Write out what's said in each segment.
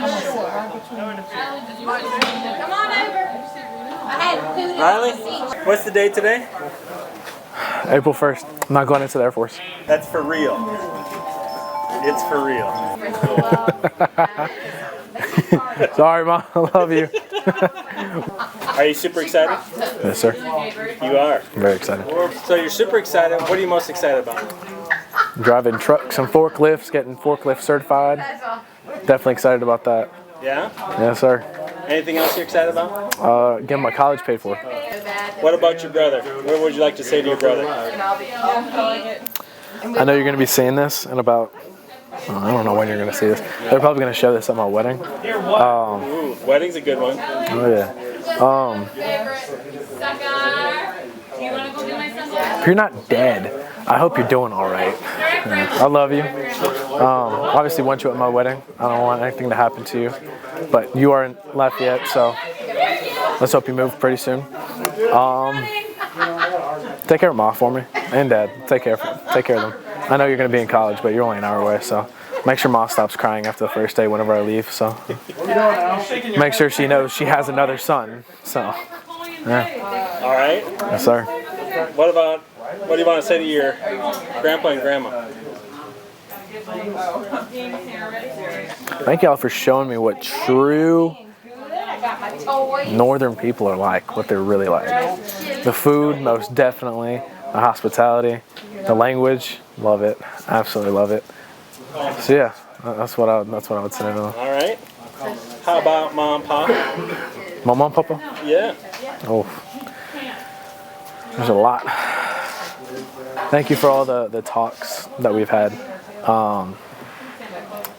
Come on over. Riley, what's the date today? April 1st. I'm not going into the Air Force. That's for real. It's for real. Sorry, Mom. I love you. Are you super excited? Yes, sir. You are. I'm very excited. So you're super excited. What are you most excited about? Driving trucks and forklifts, getting forklift certified. Definitely excited about that. Yeah? Yes, sir. Anything else you're excited about? Getting my college paid for. What about your brother? What would you like to say to your brother? I know you're going to be seeing this in about, I don't know when you're going to see this. They're probably going to show this at my wedding. Ooh, wedding's a good one. Oh, yeah. If you're not dead, I hope you're doing all right. I love you. Obviously want you at my wedding. I don't want anything to happen to you. But you are in Lafayette, so let's hope you move pretty soon. Take care of Mom for me and Dad. Take care of them. I know you're going to be in college, but you're only an hour away, so make sure Mom stops crying after the first day whenever I leave. So make sure she knows she has another son. So, yeah. All right. Yes, sir. What do you want to say to your grandpa and grandma? Thank y'all for showing me what true northern people are like, what they're really like. The food, most definitely. The hospitality, the language, love it. Absolutely love it. So yeah, that's what I would say to them. All right. How about Mom, Pop? My mom, Papa? Yeah. Oh, there's a lot. Thank you for all the talks that we've had.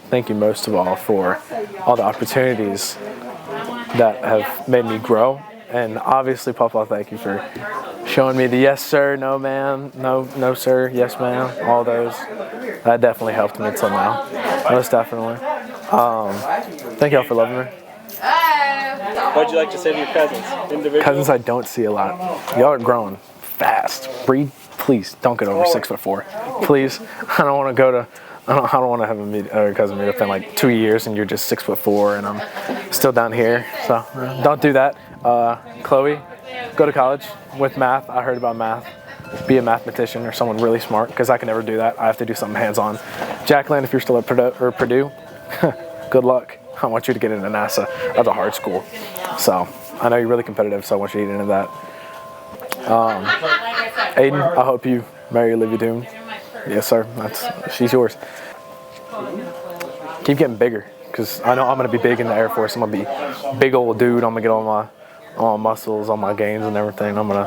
Thank you most of all for all the opportunities that have made me grow. And obviously, Papa, thank you for showing me the yes sir, no ma'am, no sir, yes ma'am, all those. That definitely helped me till now. Most definitely. Thank y'all for loving me. What'd you like to say to your cousins? Individually? Cousins I don't see a lot. Y'all are growing fast. Breed, please don't get over 6'4". Please, I don't want to go to. I don't want to have a cousin meet up in like 2 years and you're just 6'4" and I'm still down here. So don't do that. Chloe, go to college with math. I heard about math. Be a mathematician or someone really smart because I can never do that. I have to do something hands-on. Jacqueline, if you're still at Purdue, good luck. I want you to get into NASA. That's a hard school. So I know you're really competitive, so I want you to get into that. Aiden, I hope you marry Olivia Doom. Yes, sir. She's yours. Keep getting bigger, because I know I'm going to be big in the Air Force. I'm going to be a big old dude. I'm going to get all my muscles, all my gains and everything. I'm going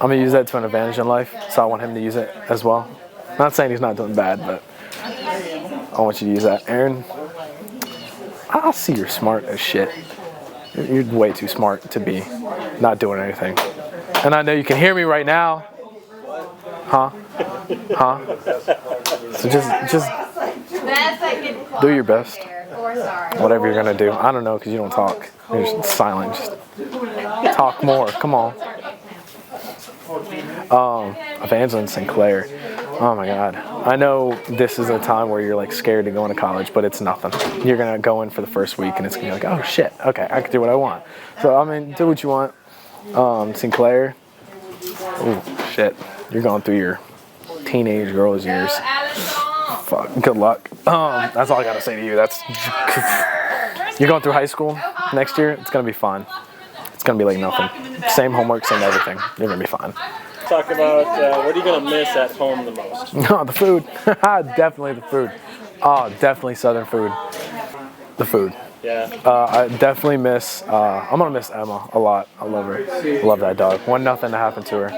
to use that to an advantage in life, so I want him to use it as well. Not saying he's not doing bad, but I want you to use that. Aaron, I see you're smart as shit. You're way too smart to be not doing anything. And I know you can hear me right now. Huh? So just do your best. Whatever you're gonna do. I don't know because you don't talk. You're just silent. Just talk more. Come on. Evangeline Sinclair. Oh my God. I know this is a time where you're like scared to go into college, but it's nothing. You're gonna go in for the first week and it's gonna be like, oh shit, okay, I can do what I want. So I mean, do what you want. Sinclair. Oh shit. You're going through your teenage girl's years. Fuck. Good luck. That's all I gotta say to you. You're going through high school next year. It's gonna be fun. It's gonna be like nothing. Same homework, same everything. You're gonna be fine. Talk about what are you gonna miss at home the most? No, the food. Definitely the food. Oh, definitely Southern food. The food. Yeah. I definitely miss. I'm gonna miss Emma a lot. I love her. I love that dog. Want nothing to happen to her.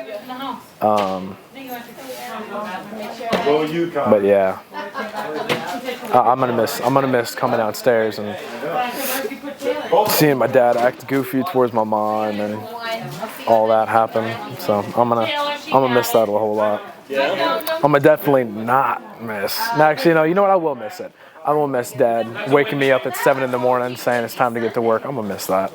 But yeah, I'm gonna miss coming downstairs and seeing my dad act goofy towards my mom and all that happen. So I'm gonna miss that a whole lot. Yeah. I'm gonna definitely not miss. Actually, you know what? I will miss it. I will miss Dad waking me up at 7 in the morning saying it's time to get to work. I'm gonna miss that.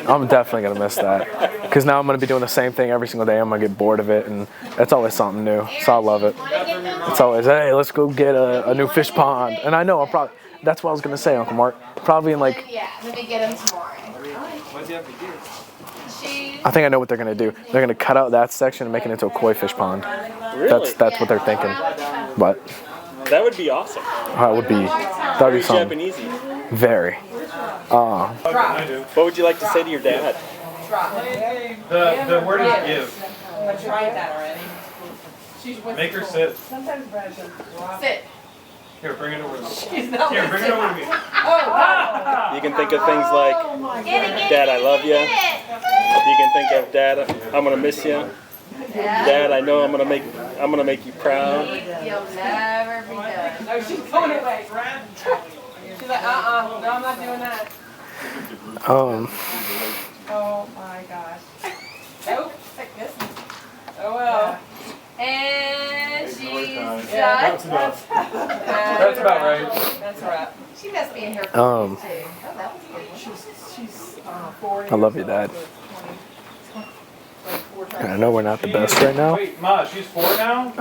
I'm definitely gonna miss that because now I'm gonna be doing the same thing every single day. I'm gonna get bored of it, and it's always something new. So I love it. It's always, hey, let's go get a new fish pond. And I know That's what I was gonna say, Uncle Mark. Probably in like, Yeah, let me get him tomorrow. What's he have to do? Shoes. I think I know what they're gonna do. They're gonna cut out that section and make it into a koi fish pond. Really? That's what they're thinking. But That would be awesome. that would be Very something. Japanesey. Very. What would you like to say to your dad? The word is give. I tried that already. Make her sit. Sometimes Brad says, Sit. Here, bring it over to me. she's not Here, bring it over to me. You can think of things like, Dad, I love you. You can think of, Dad, I'm gonna miss you. Dad, I know I'm gonna make you proud. You'll never be done. No, she's going away. She's like, no, I'm not doing that. Oh my gosh. Oh, like this. Oh well. And she's done. That's about right. That's a wrap. She must be in here for too. Um, Oh, that was good. She's 4. I love you, Dad. And I know we're not the best right now. Wait, Ma, she's 4 now?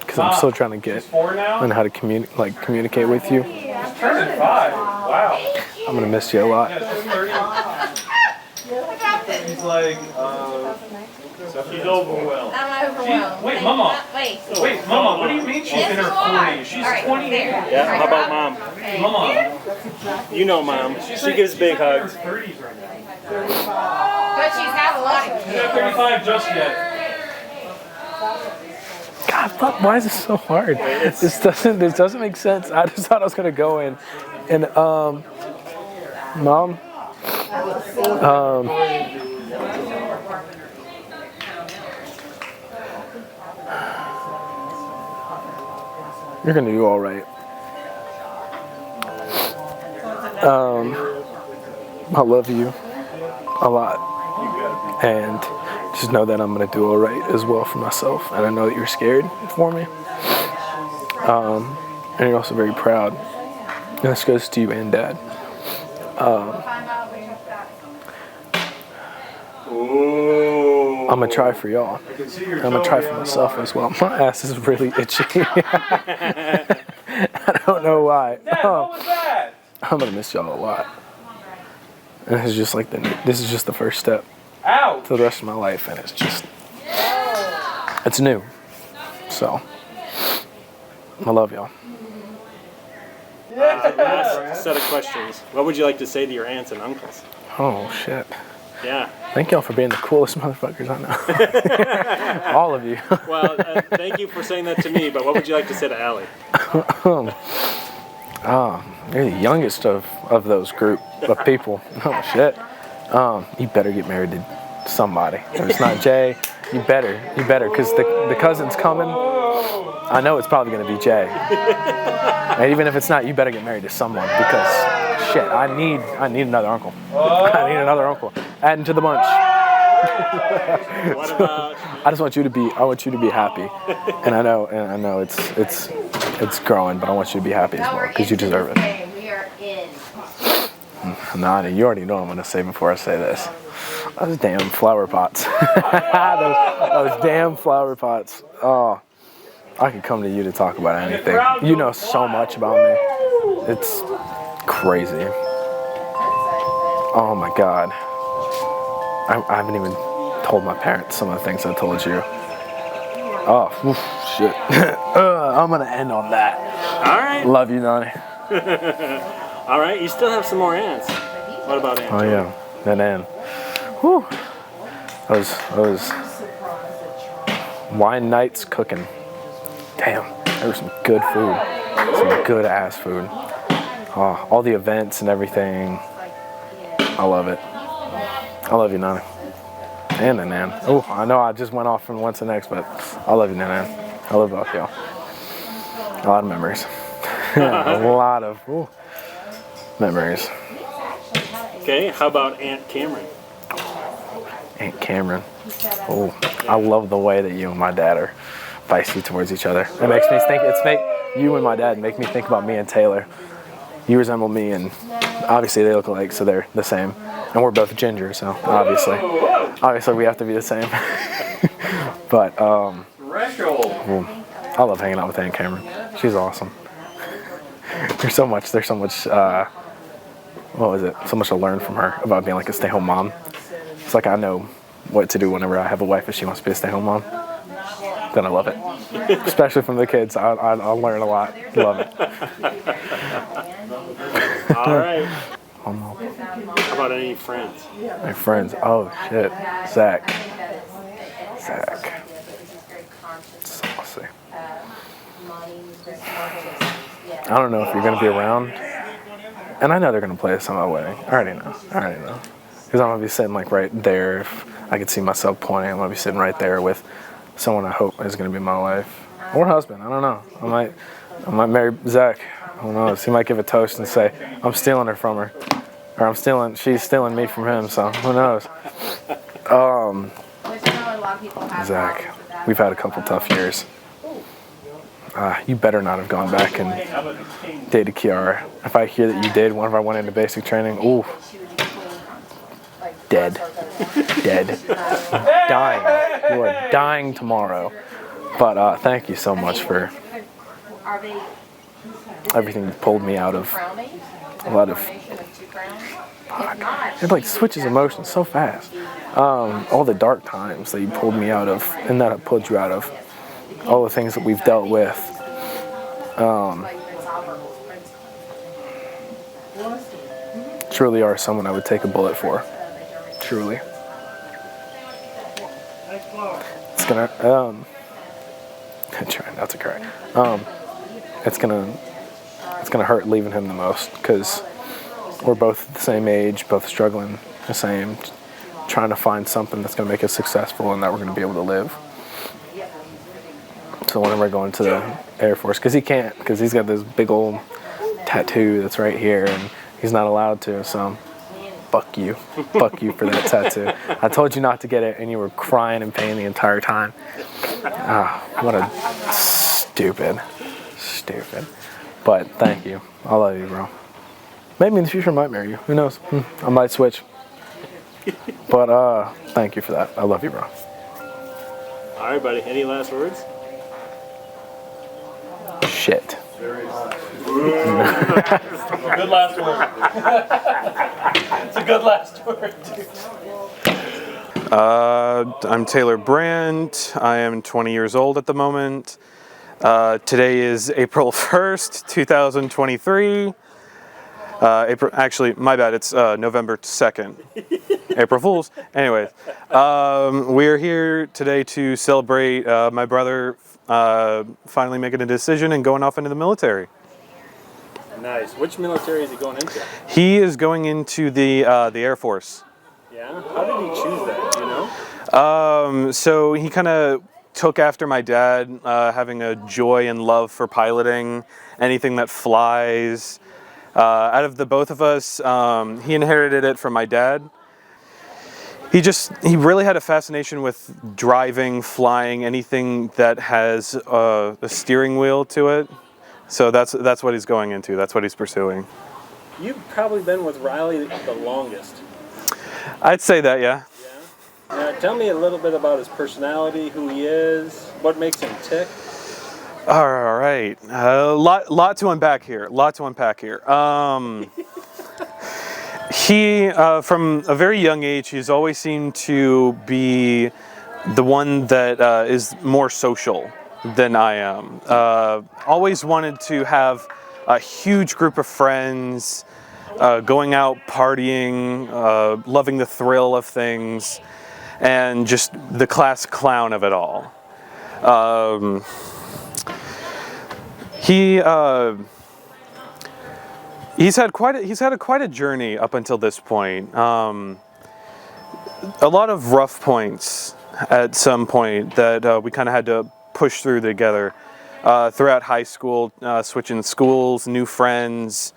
Because I'm still trying to She's get 4 now? on how to communicate with you. She's turning 5. Wow. I'm gonna miss you a lot. Yeah, she's 30. She's like, she's overwhelmed. I'm overwhelmed. Wait, Mama. Wait. Wait, Mama, what do you mean she's in her 40s? She's All right, 28. there. Yeah, how about Mom? Okay. Mama. You know Mom. She gives big hugs. 30s right now. But she's had a lot of She's not 35 just yet. God, fuck, why is this so hard? This doesn't make sense. I just thought I was gonna go in and Mom, you're gonna do all right. I love you a lot, and just know that I'm gonna do all right as well for myself. And I know that you're scared for me, and you're also very proud. And this goes to you and Dad. Ooh. I'm gonna try for y'all. I'm gonna try for myself as well. My ass is really itchy. I don't know why. Dad, what was that? I'm gonna miss y'all a lot. And this is just like this is just the first step Ow! to the rest of my life, and it's new. So I love y'all. Last set of questions. What would you like to say to your aunts and uncles? Oh shit. Yeah. Thank y'all for being the coolest motherfuckers I know. All of you. Well, thank you for saying that to me, but what would you like to say to Allie? You're the youngest of those group of people. Oh shit. You better get married to somebody. If it's not Jay, you better, because the cousin's coming. I know it's probably gonna be Jay. And even if it's not, you better get married to someone, because shit, I need another uncle. I need another uncle. Adding to the bunch. What about? I want you to be happy. And I know it's growing, but I want you to be happy as well, because you deserve it. We are in. Nah, you already know what I'm gonna say before I say this. Those damn flower pots. those damn flower pots. Oh, I could come to you to talk about anything. You know so much about me. It's crazy. Oh my God. I haven't even told my parents some of the things I told you. Oh, oof, shit. I'm gonna end on that. All right. Love you, Nani. All right. You still have some more aunts. What about Aunt? Oh yeah, that Ann. Whew. Those wine nights cooking. Damn, there was some good food. Some good ass food. Oh, all the events and everything. I love it. I love you, Nana. And Nan. Oh, I know I just went off from one to the next, but I love you, Nan. I love both y'all. A lot of memories. A lot of memories. Okay. How about Aunt Cameron? Aunt Cameron. Oh, I love the way that you and my dad are feisty towards each other. It makes me think. You and my dad make me think about me and Taylor. You resemble me, and obviously they look alike, so they're the same. And we're both ginger, so obviously we have to be the same. But Threshold. I love hanging out with Aunt Cameron. She's awesome. There's so much. What was it? So much to learn from her about being like a stay-home mom. It's like I know what to do whenever I have a wife if she wants to be a stay-home mom. Then I love it. Especially from the kids. I'll learn a lot. Love it. All right. How about any friends? My friends. Oh, shit. Zach. So, let's see. I don't know if you're going to be around. And I know they're going to play this on my wedding. I already know. Because I'm going to be sitting like right there. If I could see myself pointing, I'm going to be sitting right there with someone I hope is going to be my wife. Or husband. I don't know. I might marry Zach. Who knows? He might give a toast and say, I'm stealing her from her. Or she's stealing me from him. So who knows? Zach, we've had a couple tough years. You better not have gone back and dated Kiara. If I hear that you did whenever I went into basic training, ooh. Dead. Dying. You are dying tomorrow. But thank you so much for everything you pulled me out of. A lot of... It like switches emotions so fast. All the dark times that you pulled me out of and that I pulled you out of. All the things that we've dealt with. Truly are someone I would take a bullet for. Truly. It's gonna, try not to cry. It's gonna hurt leaving him the most because we're both the same age, both struggling the same, trying to find something that's gonna make us successful and that we're gonna be able to live. So whenever I go into the Air Force, because he's got this big old tattoo that's right here and he's not allowed to, so fuck you for that tattoo. I told you not to get it and you were crying in pain the entire time. What a stupid. But thank you. I love you, bro. Maybe in the future I might marry you. Who knows? I might switch. But thank you for that. I love you, bro. All right, buddy. Any last words? Shit. Good last word. It's a good last word, dude. I'm Taylor Brandt. I am 20 years old at the moment. Today is April 1st, 2023. Actually, my bad, it's November 2nd. April Fools. Anyways, we're here today to celebrate my brother finally making a decision and going off into the military. Nice. Which military is he going into? He is going into the Air Force. Yeah? How did he choose that, do you know? So he kind of took after my dad, having a joy and love for piloting, anything that flies. Out of the both of us, he inherited it from my dad. He really had a fascination with driving, flying, anything that has a steering wheel to it. So that's what he's going into. That's what he's pursuing. You've probably been with Riley the longest. I'd say that, yeah. Tell me a little bit about his personality, who he is, what makes him tick. All right, lot to unpack here. He, from a very young age, he's always seemed to be the one that is more social than I am. Always wanted to have a huge group of friends, going out partying, loving the thrill of things, and just the class clown of it all. He's had quite a journey up until this point. A lot of rough points at some point that we kind of had to push through together throughout high school, switching schools, new friends,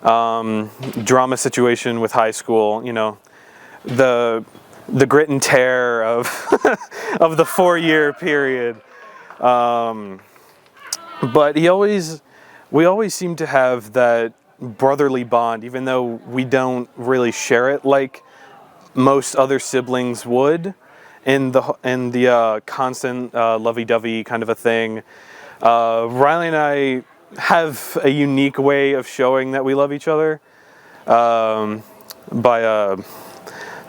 drama situation with high school. You know, the grit and tear of of the 4-year period. But we always seem to have that brotherly bond, even though we don't really share it like most other siblings would, in the constant lovey-dovey kind of a thing. Riley and I have a unique way of showing that we love each other by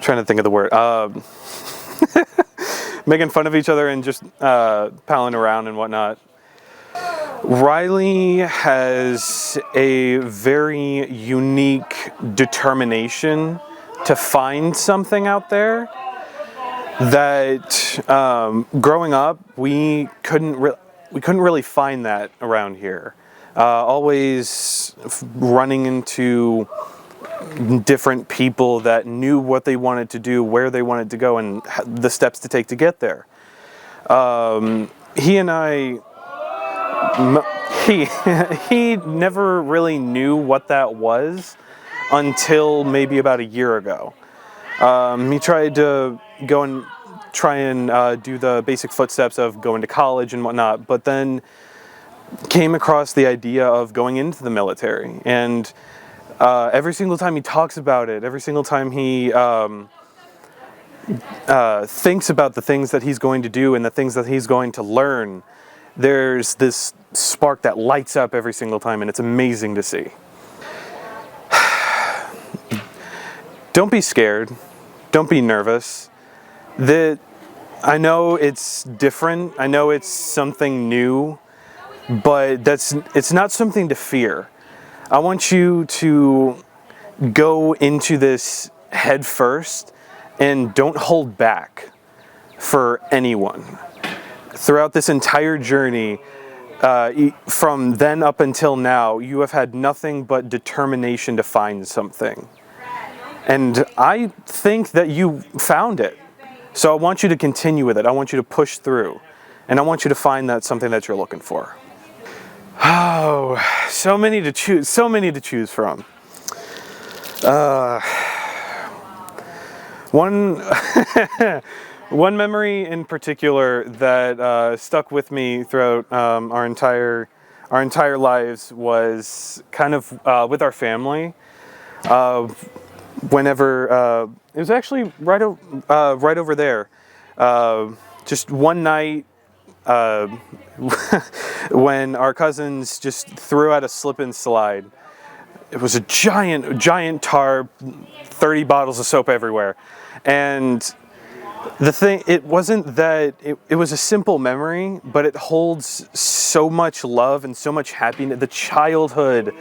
trying to think of the word. Making fun of each other and just palling around and whatnot. Riley has a very unique determination to find something out there that growing up we couldn't really find that around here. Always running into different people that knew what they wanted to do, where they wanted to go, and the steps to take to get there. He and I, he never really knew what that was until maybe about a year ago. He tried to go and try and do the basic footsteps of going to college and whatnot, but then came across the idea of going into the military. And every single time he talks about it, every single time he thinks about the things that he's going to do and the things that he's going to learn, there's this spark that lights up every single time, and it's amazing to see. Don't be scared. Don't be nervous. I know it's different. I know it's something new, but it's not something to fear. I want you to go into this head first and don't hold back for anyone. Throughout this entire journey, from then up until now, you have had nothing but determination to find something. And I think that you found it. So I want you to continue with it. I want you to push through. And I want you to find that something that you're looking for. Oh, so many to choose from. One memory in particular that stuck with me throughout our entire lives was kind of with our family. Whenever it was actually right over there, just one night when our cousins just threw out a slip and slide. It was a giant tarp, 30 bottles of soap everywhere, and the thing, it wasn't that it was a simple memory, but it holds so much love and so much happiness. The childhood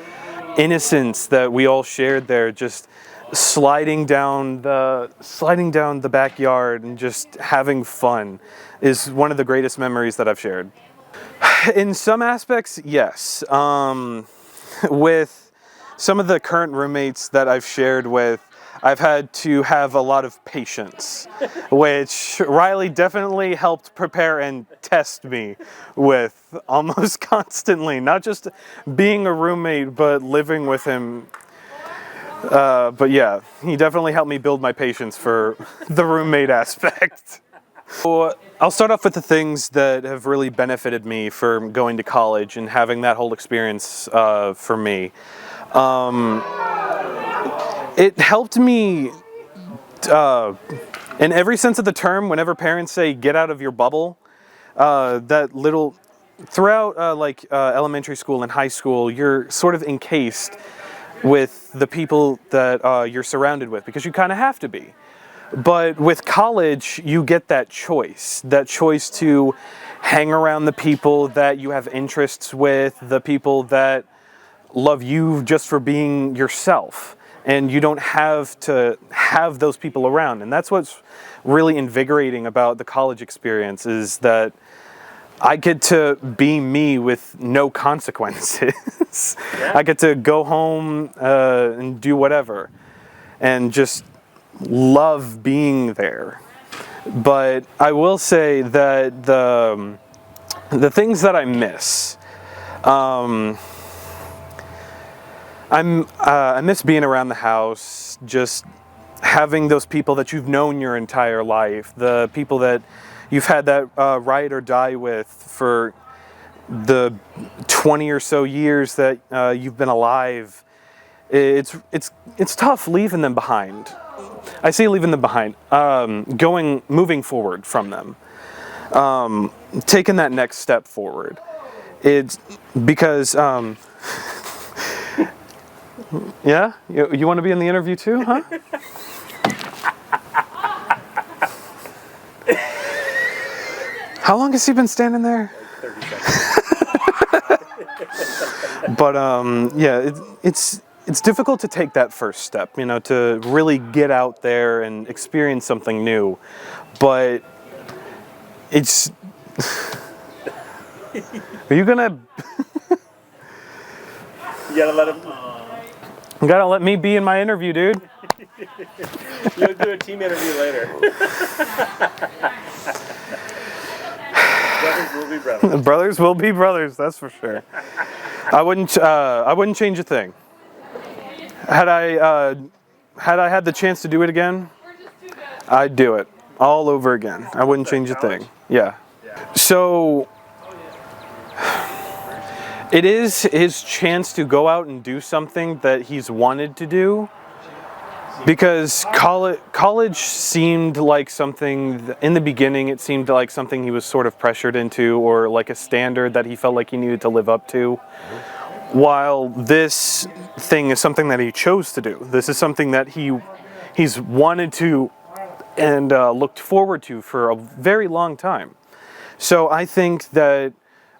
innocence that we all shared there, just sliding down the backyard and just having fun, is one of the greatest memories that I've shared. In some aspects, yes. With some of the current roommates that I've shared with, I've had to have a lot of patience, which Riley definitely helped prepare and test me with almost constantly. Not just being a roommate, but living with him. But yeah, he definitely helped me build my patience for the roommate aspect. So I'll start off with the things that have really benefited me for going to college and having that whole experience for me. It helped me in every sense of the term. Whenever parents say get out of your bubble, throughout elementary school and high school, you're sort of encased with the people that you're surrounded with, because you kind of have to be. But with college, you get that choice to hang around the people that you have interests with, the people that love you just for being yourself. And you don't have to have those people around. And that's what's really invigorating about the college experience, is that I get to be me with no consequences. Yeah. I get to go home and do whatever and just love being there. But I will say that the things that I miss, I miss being around the house, just having those people that you've known your entire life, the people that you've had that ride or die with for the 20 or so years that you've been alive. It's tough leaving them behind. I say leaving them behind, moving forward from them, taking that next step forward. It's because, yeah? You want to be in the interview too, huh? How long has he been standing there? 30 seconds. But yeah, it's difficult to take that first step, to really get out there and experience something new. But it's... Are you gonna... You gotta let him... You gotta let me be in my interview, dude. You'll do a team interview later. Brothers will be brothers. Brothers will be brothers, that's for sure. I wouldn't change a thing. Had I had the chance to do it again, I'd do it all over again. I wouldn't change a thing. Yeah. So it is his chance to go out and do something that he's wanted to do. Because college seemed like something, in the beginning, it seemed like something he was sort of pressured into, or like a standard that he felt like he needed to live up to. While this thing is something that he chose to do. This is something that he's wanted to and looked forward to for a very long time. So I think that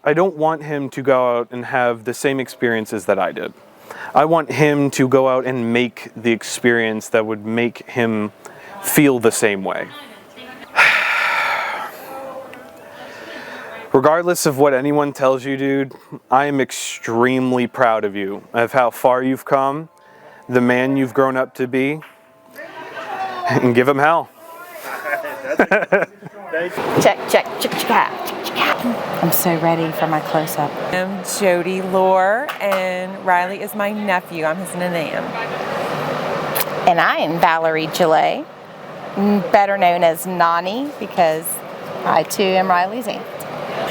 I don't want him to go out and have the same experiences that I did. I want him to go out and make the experience that would make him feel the same way. Regardless of what anyone tells you, dude, I am extremely proud of you, of how far you've come, the man you've grown up to be, and give him hell. Check, check, check, check out. I'm so ready for my close-up. I'm Jody Lore, and Riley is my nephew. I'm his nanam. And I am Valerie Gillet, better known as Nani, because I too am Riley's aunt.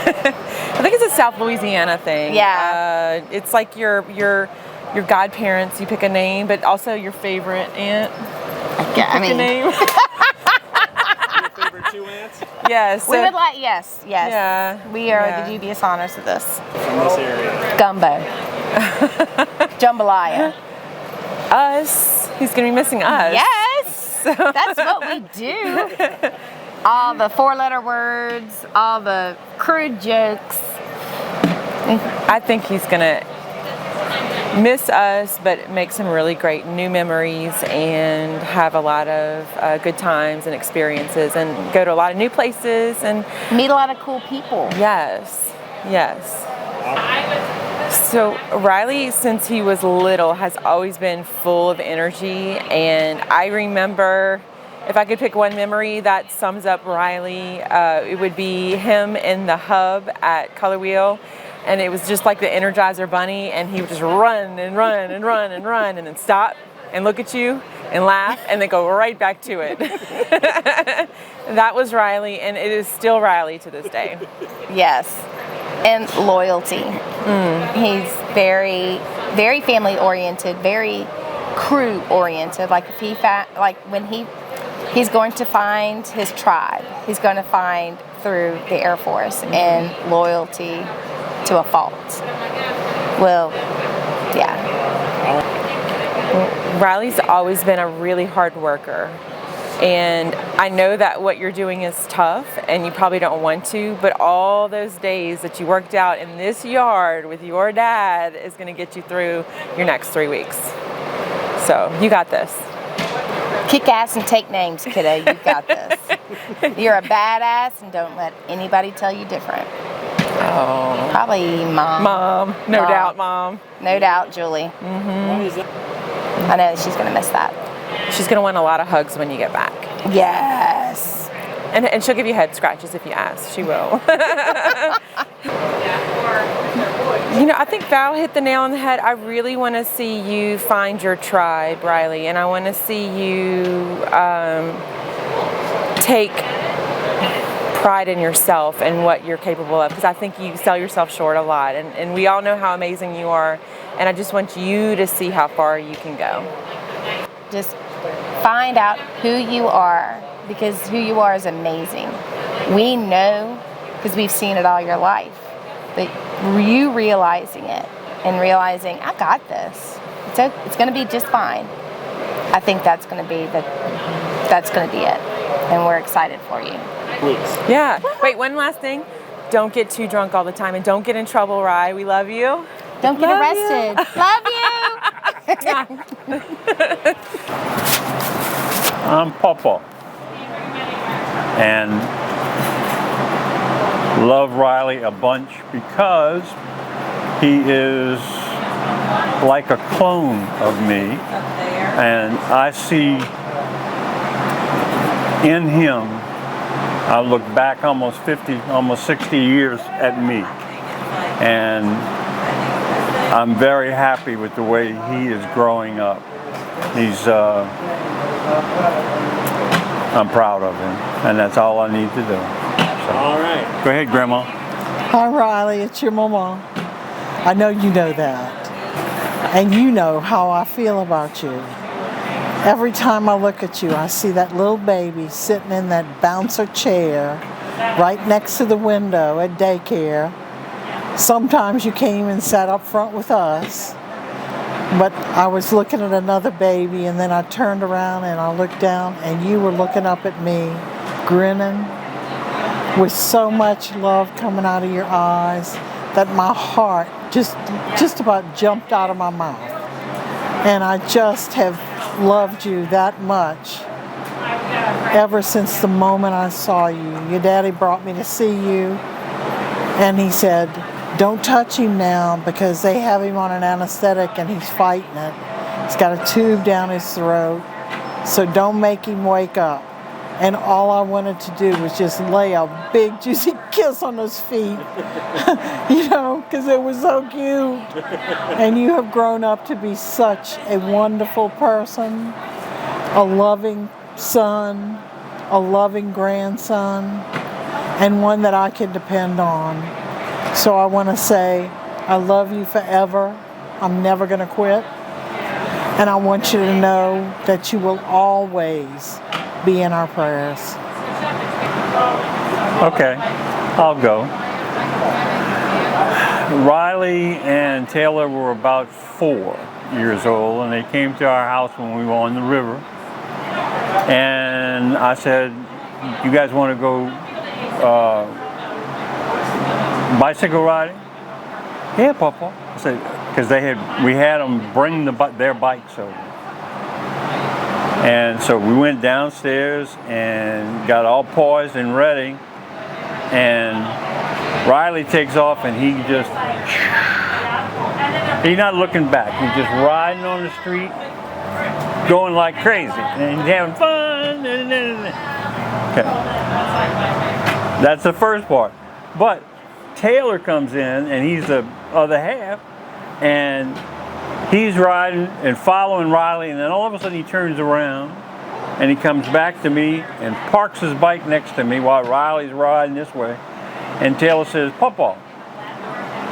I think it's a South Louisiana thing. Yeah. It's like your godparents, you pick a name, but also your favorite aunt. Yeah, Pick a name. Your favorite two aunts? Yes. We would like, yes. Yeah. We are Yeah. the dubious honors of this. From this area. Gumbo. Jambalaya. Us. He's going to be missing us. Yes! That's what we do. All the four-letter words, all the crude jokes. I think he's going to miss us, but make some really great new memories and have a lot of good times and experiences and go to a lot of new places and Meet a lot of cool people. yes. So Riley, since he was little, has always been full of energy, and I remember, if I could pick one memory that sums up Riley, it would be him in the hub at Color Wheel. And it was just like the Energizer Bunny, and he would just run and run and run and run, and then stop and look at you and laugh, and then go right back to it. That was Riley, and it is still Riley to this day. Yes. And loyalty. He's very, very family oriented, very crew oriented. Like if when he's going to find his tribe, he's going to find through the Air Force and loyalty to a fault. Well, yeah. Riley's always been a really hard worker. And I know that what you're doing is tough and you probably don't want to, but all those days that you worked out in this yard with your dad is going to get you through your next 3 weeks. So you got this. Kick ass and take names, kiddo. You got this. You're a badass, and don't let anybody tell you different. Oh. Probably Mom. No doubt, Mom. No doubt, Julie. Mm-hmm. I know she's going to miss that. She's going to want a lot of hugs when you get back. Yes. And she'll give you head scratches if you ask. She will. I think Val hit the nail on the head. I really want to see you find your tribe, Riley, and I want to see you take pride in yourself and what you're capable of, because I think you sell yourself short a lot, and we all know how amazing you are, and I just want you to see how far you can go. Just find out who you are, because who you are is amazing. We know, because we've seen it all your life. but you realizing it and realizing, I got this. It's going to be just fine. I think that's going to be it. And we're excited for you. Yeah. Wait, one last thing. Don't get too drunk all the time, and don't get in trouble, Rye. We love you. Don't get arrested. Love you. I'm Papa. And love Riley a bunch because he is like a clone of me. And I see in him, I look back almost 60 years at me. And I'm very happy with the way he is growing up. I'm proud of him, and that's all I need to do. So, All right. go ahead, Grandma. Hi, Riley. It's your mama. I know you know that. And you know how I feel about you. Every time I look at you, I see that little baby sitting in that bouncer chair right next to the window at daycare. Sometimes you came and sat up front with us. But I was looking at another baby, and then I turned around and I looked down, and you were looking up at me, grinning, with so much love coming out of your eyes that my heart just about jumped out of my mouth. And I just have loved you that much ever since the moment I saw you. Your daddy brought me to see you, and he said, don't touch him now because they have him on an anesthetic and he's fighting it. He's got a tube down his throat, so don't make him wake up. And all I wanted to do was just lay a big juicy kiss on his feet, because it was so cute. And you have grown up to be such a wonderful person, a loving son, a loving grandson, and one that I can depend on. So I want to say, I love you forever. I'm never going to quit. And I want you to know that you will always be in our prayers. Okay, I'll go. Riley and Taylor were about 4 years old, and they came to our house when we were on the river. And I said, you guys want to go bicycle riding? Yeah, Papa. I said, because we had them bring their bikes over. And so we went downstairs and got all poised and ready. And Riley takes off, and he's not looking back. He's just riding on the street, going like crazy, and he's having fun. Okay. That's the first part. But Taylor comes in, and he's the other half, and he's riding and following Riley, and then all of a sudden he turns around and he comes back to me and parks his bike next to me while Riley's riding this way. And Taylor says, Papa,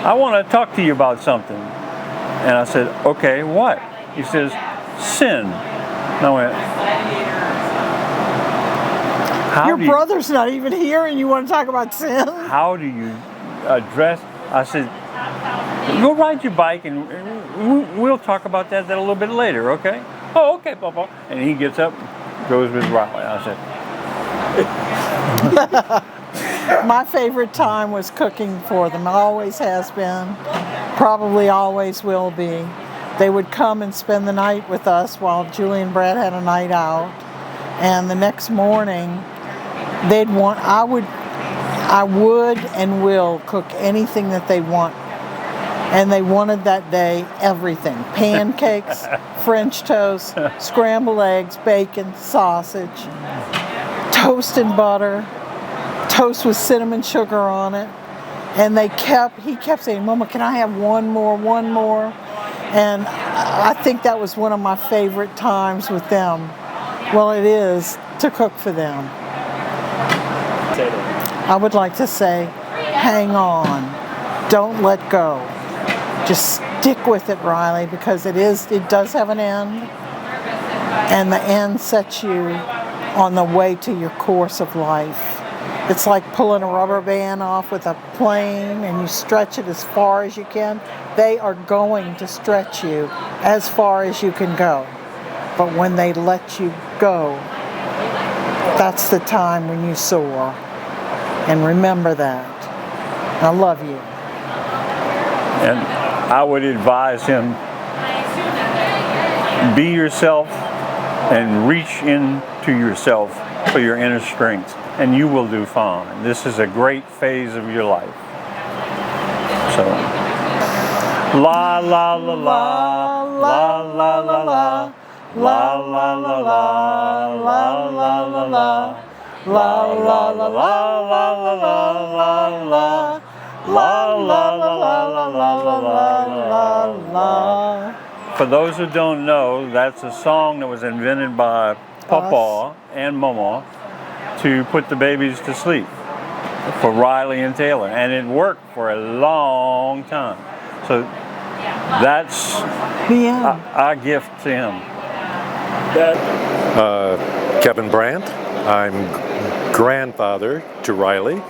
I want to talk to you about something. And I said, okay, what? He says, sin. And I went, Your brother's not even here and you want to talk about sin? How do you address? I said, go ride your bike and we'll talk about that a little bit later, okay? Oh, okay, Papa. And he gets up, goes with Riley. I said, My favorite time was cooking for them. Always has been, probably always will be. They would come and spend the night with us while Julie and Brad had a night out. And the next morning, I would and will cook anything that they want. And they wanted that day everything. Pancakes, French toast, scrambled eggs, bacon, sausage, toast and butter, toast with cinnamon sugar on it. And he kept saying, Mama, can I have one more? And I think that was one of my favorite times with them. Well, it is to cook for them. I would like to say, hang on, don't let go. Just stick with it, Riley, because it does have an end, and the end sets you on the way to your course of life. It's like pulling a rubber band off with a plane and you stretch it as far as you can. They are going to stretch you as far as you can go. But when they let you go, that's the time when you soar. And remember that. I love you. And I would advise him, be yourself and reach into yourself for your inner strength, and you will do fine. This is a great phase of your life. So, la la la la, la la la la, la la la la, la la la la, la la la la la la la la. La la la la la la la la la. For those who don't know, that's a song that was invented by Papa and Mama to put the babies to sleep for Riley and Taylor, and it worked for a long time. So that's our gift to him. Kevin Brandt. I'm grandfather to Riley.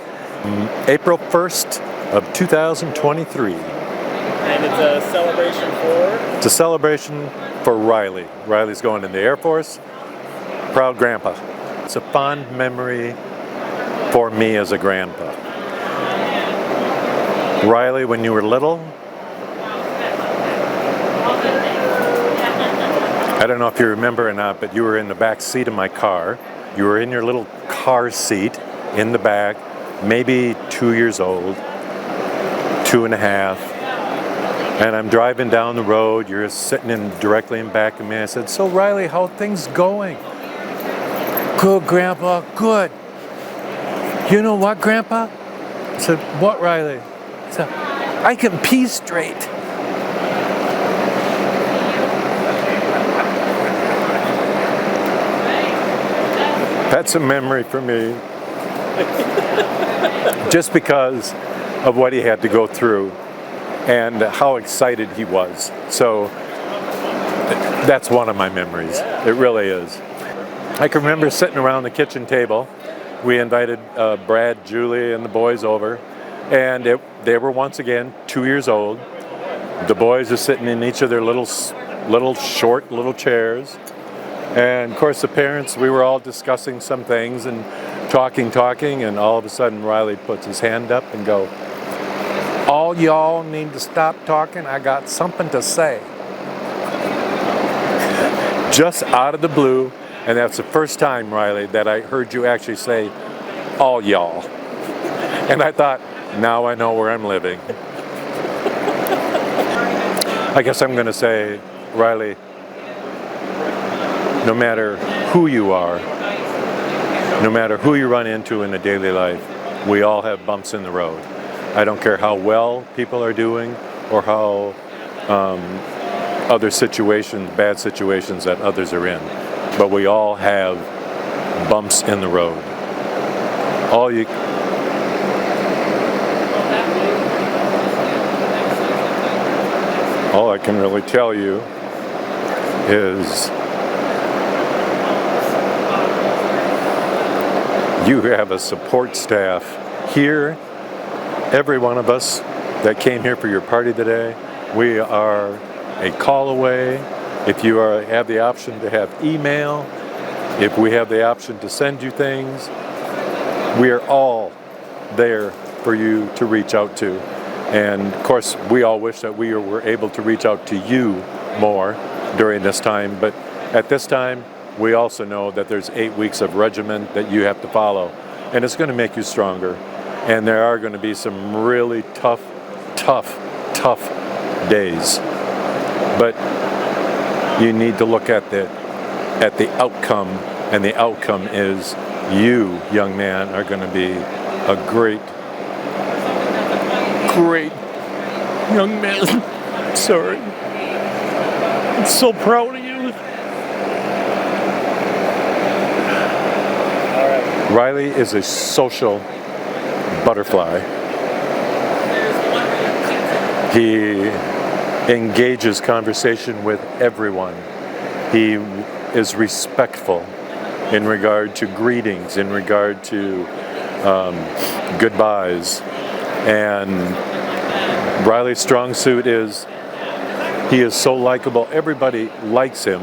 April 1st of 2023. And it's a celebration for? It's a celebration for Riley. Riley's going in the Air Force. Proud grandpa. It's a fond memory for me as a grandpa. Riley, when you were little, I don't know if you remember or not, but you were in the back seat of my car. You were in your little car seat in the back, maybe 2 years old, 2.5. And I'm driving down the road. You're sitting directly in back of me. I said, "So Riley, how are things going?" "Good, Grandpa, good." "You know what, Grandpa?" I said, "What, Riley?" I said, "I can pee straight." That's a memory for me. Just because of what he had to go through and how excited he was. So that's one of my memories. It really is. I can remember sitting around the kitchen table. We invited Brad, Julie, and the boys over, and they were once again 2 years old. The boys are sitting in each of their little short chairs. And of course the parents, we were all discussing some things and talking, and all of a sudden Riley puts his hand up and go, "All y'all need to stop talking. I got something to say." Just out of the blue, and that's the first time, Riley, that I heard you actually say, "All y'all." And I thought, now I know where I'm living. I guess I'm going to say, Riley, no matter who you are, no matter who you run into in the daily life, we all have bumps in the road. I don't care how well people are doing or how other situations, bad situations that others are in, but we all have bumps in the road. All I can really tell you is you have a support staff here. Every one of us that came here for your party today, we are a call away. If you have the option to have email, if we have the option to send you things, we are all there for you to reach out to. And of course, we all wish that we were able to reach out to you more during this time. But at this time, we also know that there's 8 weeks of regimen that you have to follow. And it's going to make you stronger. And there are going to be some really tough days. But you need to look at the outcome, and the outcome is you, young man, are going to be a great young man. Sorry. I'm so proud of you. All right. Riley is a social butterfly. He engages conversation with everyone. He is respectful in regard to greetings, in regard to goodbyes. And Riley's strong suit is he is so likable. Everybody likes him.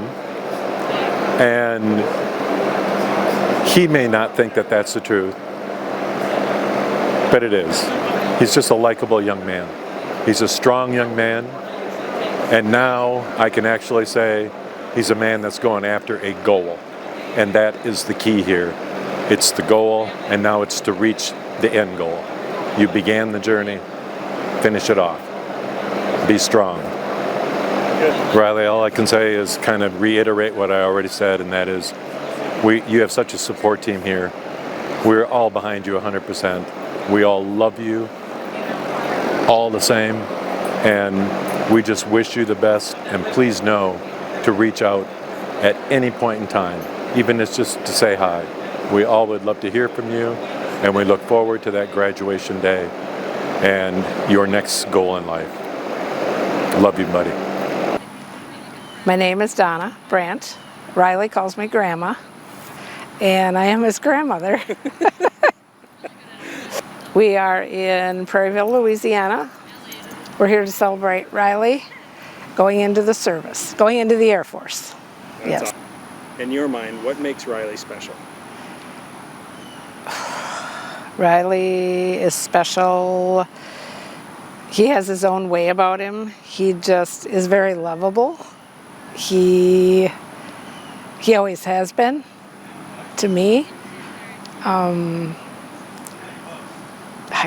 And he may not think that that's the truth, but it is. He's just a likable young man. He's a strong young man. And now I can actually say he's a man that's going after a goal. And that is the key here. It's the goal, and now it's to reach the end goal. You began the journey, finish it off. Be strong. Good. Riley, all I can say is kind of reiterate what I already said, and that is you have such a support team here. We're all behind you 100%. We all love you all the same, and we just wish you the best, and please know to reach out at any point in time, even if it's just to say hi. We all would love to hear from you, and we look forward to that graduation day and your next goal in life. Love you, buddy. My name is Donna Brandt. Riley calls me Grandma, and I am his grandmother. We are in Prairieville, Louisiana. We're here to celebrate Riley going into the service, going into the Air Force. That's yes. Awesome. In your mind, what makes Riley special? Riley is special. He has his own way about him. He just is very lovable. He always has been to me. I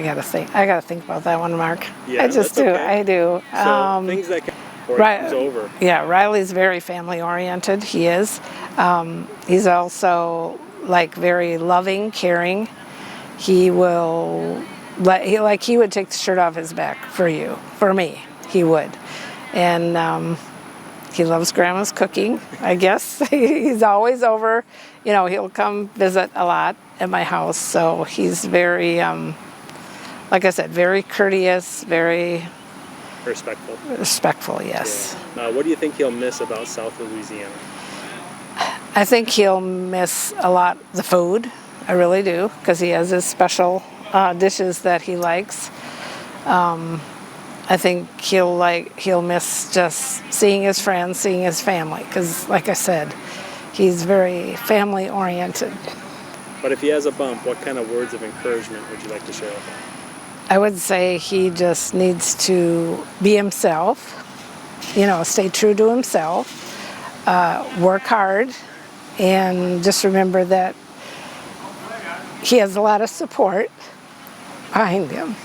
gotta think about that one, Mark. Yeah, I just do. okay. I do. So things that before it comes over. Yeah, Riley's very family oriented. He is. He's also like very loving, caring. He will he would take the shirt off his back for you, for me. He would, and he loves Grandma's cooking. I guess he's always over. You know, he'll come visit a lot at my house. So he's very, like I said, very courteous, very respectful. Respectful, yes. Yeah. Now, what do you think he'll miss about South Louisiana? I think he'll miss a lot the food. I really do, because he has his special dishes that he likes. I think he'll miss just seeing his friends, seeing his family, because like I said, he's very family oriented. But if he has a bump, what kind of words of encouragement would you like to share with him? I would say he just needs to be himself, you know, stay true to himself, work hard, and just remember that he has a lot of support behind him.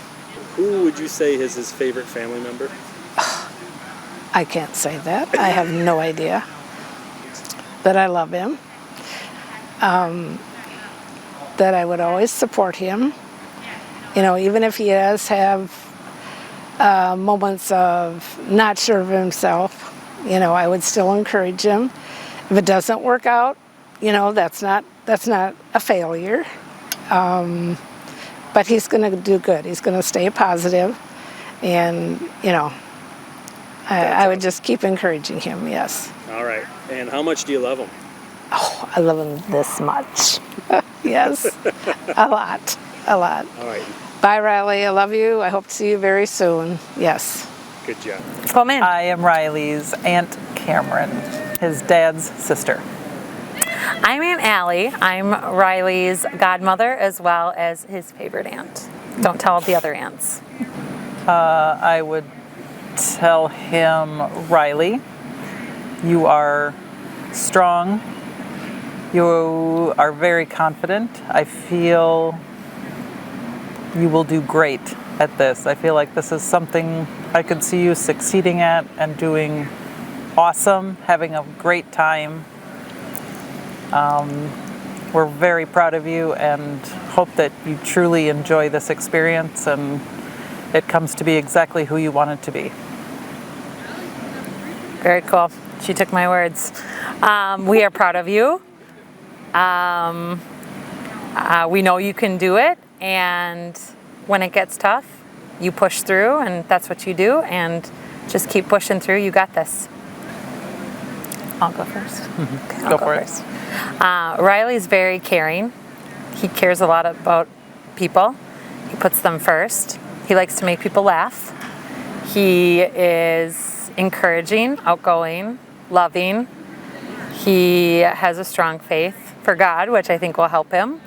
Who would you say is his favorite family member? I can't say that. I have no idea. But I love him. That I would always support him. You know, even if he does have moments of not sure of himself, you know, I would still encourage him. If it doesn't work out, you know, that's not a failure. But he's going to do good. He's going to stay positive, and you know, I would just keep encouraging him. Yes. All right. And how much do you love him? Oh, I love him this much. Yes, a lot. All right. Bye, Riley. I love you. I hope to see you very soon. Yes. Good job. Come in. I am Riley's Aunt Cameron, his dad's sister. I'm Aunt Allie. I'm Riley's godmother as well as his favorite aunt. Don't tell the other aunts. I would tell him, Riley, you are strong. You are very confident. I feel you will do great at this. I feel like this is something I could see you succeeding at and doing awesome, having a great time. We're very proud of you and hope that you truly enjoy this experience and it comes to be exactly who you want it to be. Very cool. She took my words. We are proud of you. We know you can do it, and when it gets tough, you push through, and that's what you do, and just keep pushing through. You got this. I'll go first. Go for it. Riley's very caring. He cares a lot about people. He puts them first. He likes to make people laugh. He is encouraging, outgoing, loving. He has a strong faith for God, which I think will help him.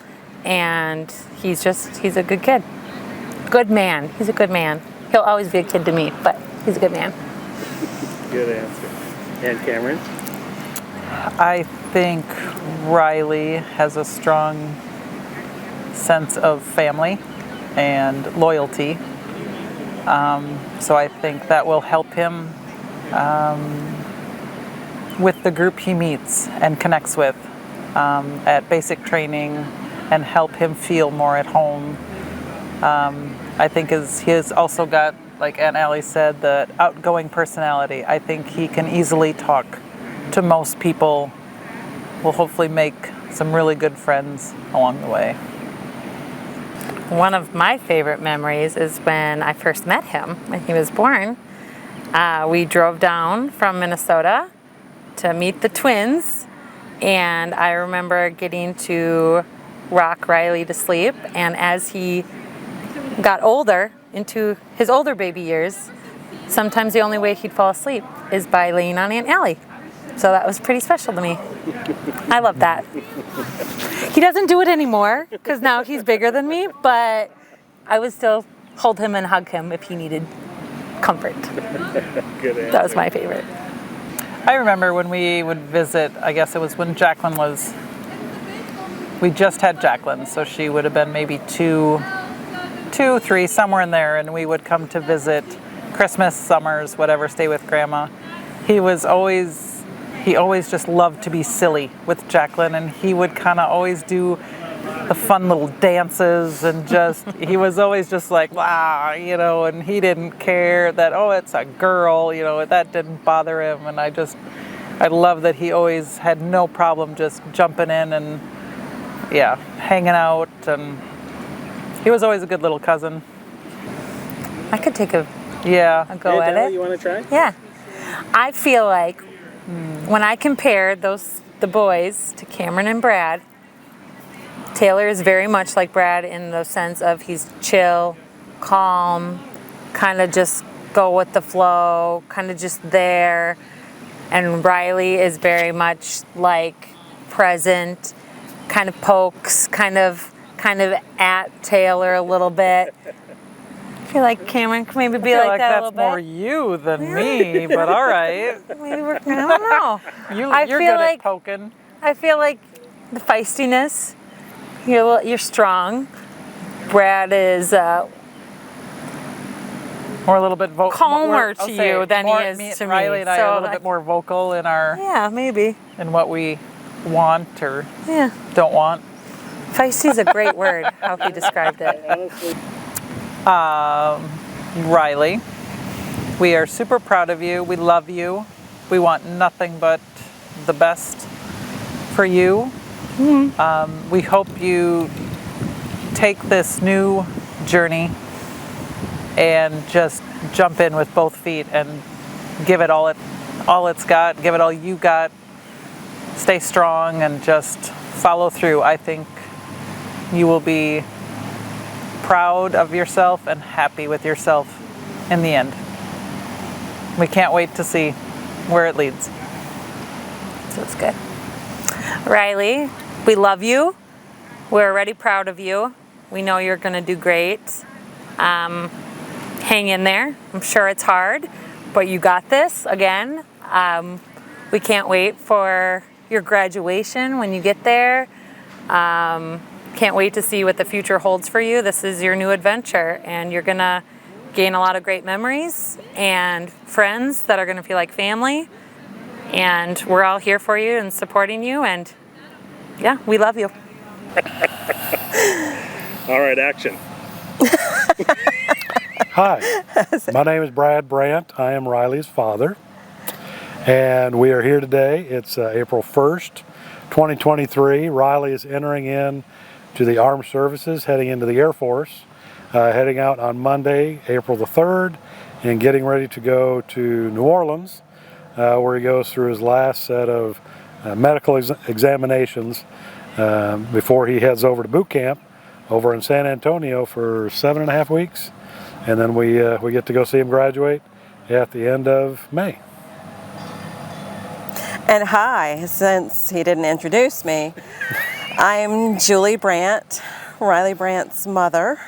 And he's a good kid. Good man. He's a good man. He'll always be a kid to me, but he's a good man. Good answer. And Cameron? I think Riley has a strong sense of family and loyalty. So I think that will help him with the group he meets and connects with at basic training and help him feel more at home. I think he has also got, like Aunt Allie said, the outgoing personality. I think he can easily talk to most people. Will hopefully make some really good friends along the way. One of my favorite memories is when I first met him, when he was born. We drove down from Minnesota to meet the twins, and I remember getting to rock Riley to sleep, and as he got older, into his older baby years, sometimes the only way he'd fall asleep is by laying on Aunt Allie. So that was pretty special to me. I love that. He doesn't do it anymore because now he's bigger than me, but I would still hold him and hug him if he needed comfort. Good answer. That was my favorite. I remember when we would visit, I guess it was when Jacqueline we just had Jacqueline, so she would have been maybe two, 3, somewhere in there, and we would come to visit Christmas, summers, whatever, stay with Grandma. He always just loved to be silly with Jacqueline, and he would kind of always do the fun little dances, and he was always just like, and he didn't care that, it's a girl, that didn't bother him. And I love that he always had no problem just jumping in and, hanging out, and he was always a good little cousin. I could take a go at Della, it. you want to try? Yeah. I feel like when I compared the boys to Cameron and Brad, Taylor is very much like Brad in the sense of he's chill, calm, kind of just go with the flow, kind of just there. And Riley is very much like present, kind of pokes, kind of at Taylor a little bit. I feel like Cameron could maybe be like that a little bit. That's more you than me, but all right. Maybe I don't know. You're good at poking. I feel like the feistiness. You're strong. Brad is more a little bit calmer to you than he is to me. Riley and I are a little bit more vocal in our maybe in what we want or don't want. Feisty is a great word. How he described it. Riley, we are super proud of you. We love you. We want nothing but the best for you. Mm-hmm. We hope you take this new journey and just jump in with both feet and give it all it's got, give it all you got. Stay strong and just follow through. I think you will be proud of yourself and happy with yourself in the end. We can't wait to see where it leads. So it's good. Riley, we love you. We're already proud of you. We know you're going to do great. Hang in there. I'm sure it's hard, but you got this. Again, we can't wait for your graduation when you get there. Can't wait to see what the future holds for you. This is your new adventure, and you're going to gain a lot of great memories and friends that are going to feel like family. And we're all here for you and supporting you, and we love you. All right, action. Hi, my name is Brandt. I am Riley's father, and we are here today. It's April 1st, 2023. Riley is entering in to the Armed Services, heading into the Air Force, heading out on Monday, April the 3rd, and getting ready to go to New Orleans, where he goes through his last set of medical examinations before he heads over to boot camp over in San Antonio for 7.5 weeks, and then we get to go see him graduate at the end of May. And hi, since he didn't introduce me, I'm Julie Brandt, Riley Brandt's mother,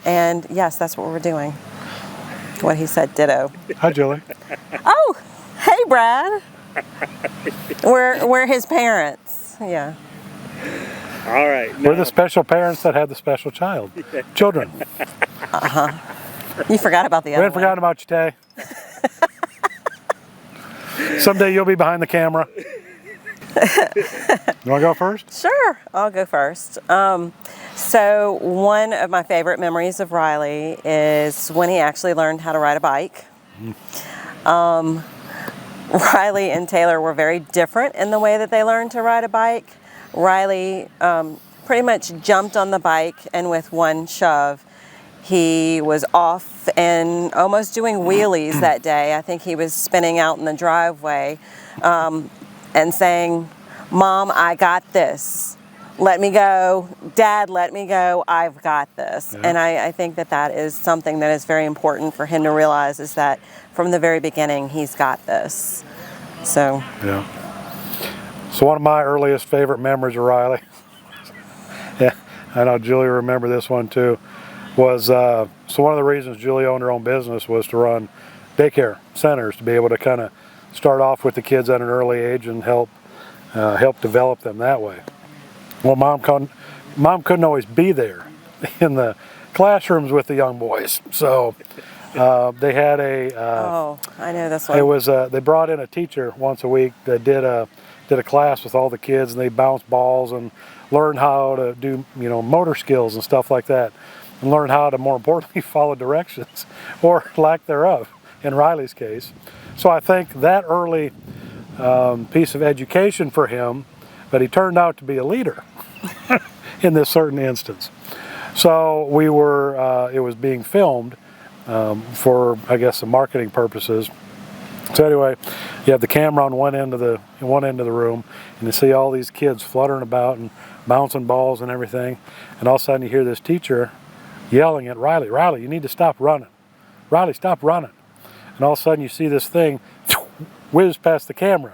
and yes, that's what we're doing. What he said, ditto. Hi, Julie. Oh, hey, Brad. We're his parents. Yeah. All right. We're the special parents that had the special child. Children. You forgot about the We other haven't forgotten about you, Tay. Someday you'll be behind the camera. You want to go first? Sure, I'll go first. So one of my favorite memories of Riley is when he actually learned how to ride a bike. Riley and Taylor were very different in the way that they learned to ride a bike. Riley pretty much jumped on the bike, and with one shove, he was off and almost doing wheelies that day. I think he was spinning out in the driveway and saying, "Mom, I got this. Let me go. Dad, let me go. I've got this." Yeah. And I think that that is something that is very important for him to realize, is that from the very beginning, he's got this. So. Yeah. So one of my earliest favorite memories of Riley, yeah, I know Julie will remember this one too, was so one of the reasons Julie owned her own business was to run daycare centers, to be able to kind of start off with the kids at an early age and help develop them that way. Well, Mom couldn't always be there in the classrooms with the young boys, so they had a. Oh, I know this one. It was they brought in a teacher once a week that did a class with all the kids, and they bounced balls and learned how to do motor skills and stuff like that, and learned how to, more importantly, follow directions or lack thereof in Riley's case. So I think that early piece of education for him, but he turned out to be a leader in this certain instance. So we were it was being filmed for, I guess, some marketing purposes. So anyway, you have the camera on one end of the room, and you see all these kids fluttering about and bouncing balls and everything, and all of a sudden you hear this teacher yelling at Riley, "Riley, you need to stop running. Riley, stop running." And all of a sudden you see this thing whiz past the camera.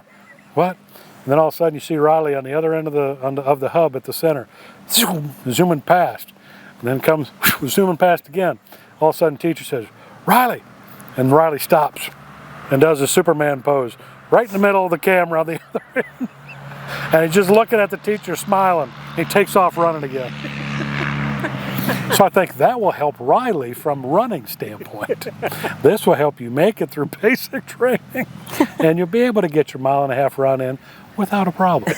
What? And then all of a sudden you see Riley on the other end of the hub at the center, zooming past, and then comes zooming past again. All of a sudden the teacher says, "Riley," and Riley stops and does a Superman pose right in the middle of the camera on the other end. And he's just looking at the teacher, smiling. He takes off running again. So I think that will help Riley from running standpoint. This will help you make it through basic training, and you'll be able to get your 1.5 mile run in without a problem.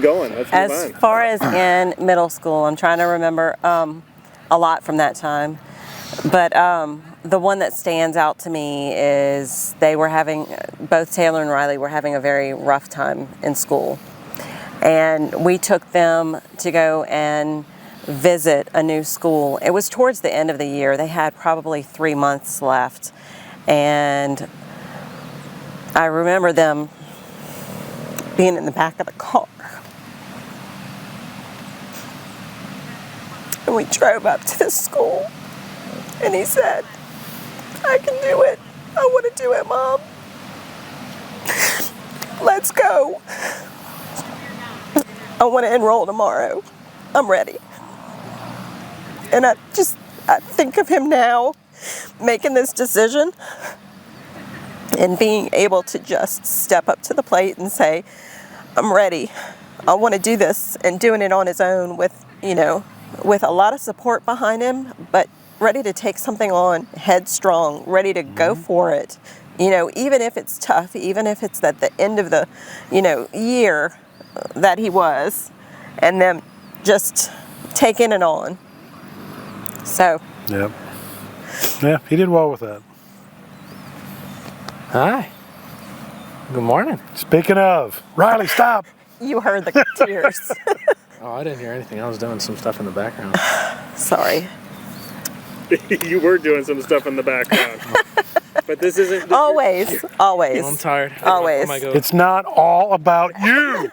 Going. Let's move As on. far as in middle school, I'm trying to remember a lot from that time. But the one that stands out to me is both Taylor and Riley were having a very rough time in school. And we took them to go and visit a new school. It was towards the end of the year. They had probably 3 months left. And I remember them being in the back of the car. And we drove up to the school. And he said, "I can do it. I want to do it, Mom. Let's go. I want to enroll tomorrow. I'm ready." And I think of him now making this decision and being able to just step up to the plate and say, "I'm ready. I want to do this," and doing it on his own with a lot of support behind him, but ready to take something on, headstrong, ready to go for it. Even if it's tough, even if it's at the end of the, year that he was, and then just taking it on. So. Yep. Yeah, he did well with that. Hi. Good morning. Speaking of, Riley, stop. You heard the tears. Oh, I didn't hear anything. I was doing some stuff in the background. Sorry. You were doing some stuff in the background. But this isn't... Always. I'm tired. Always. Oh my God. It's not all about you.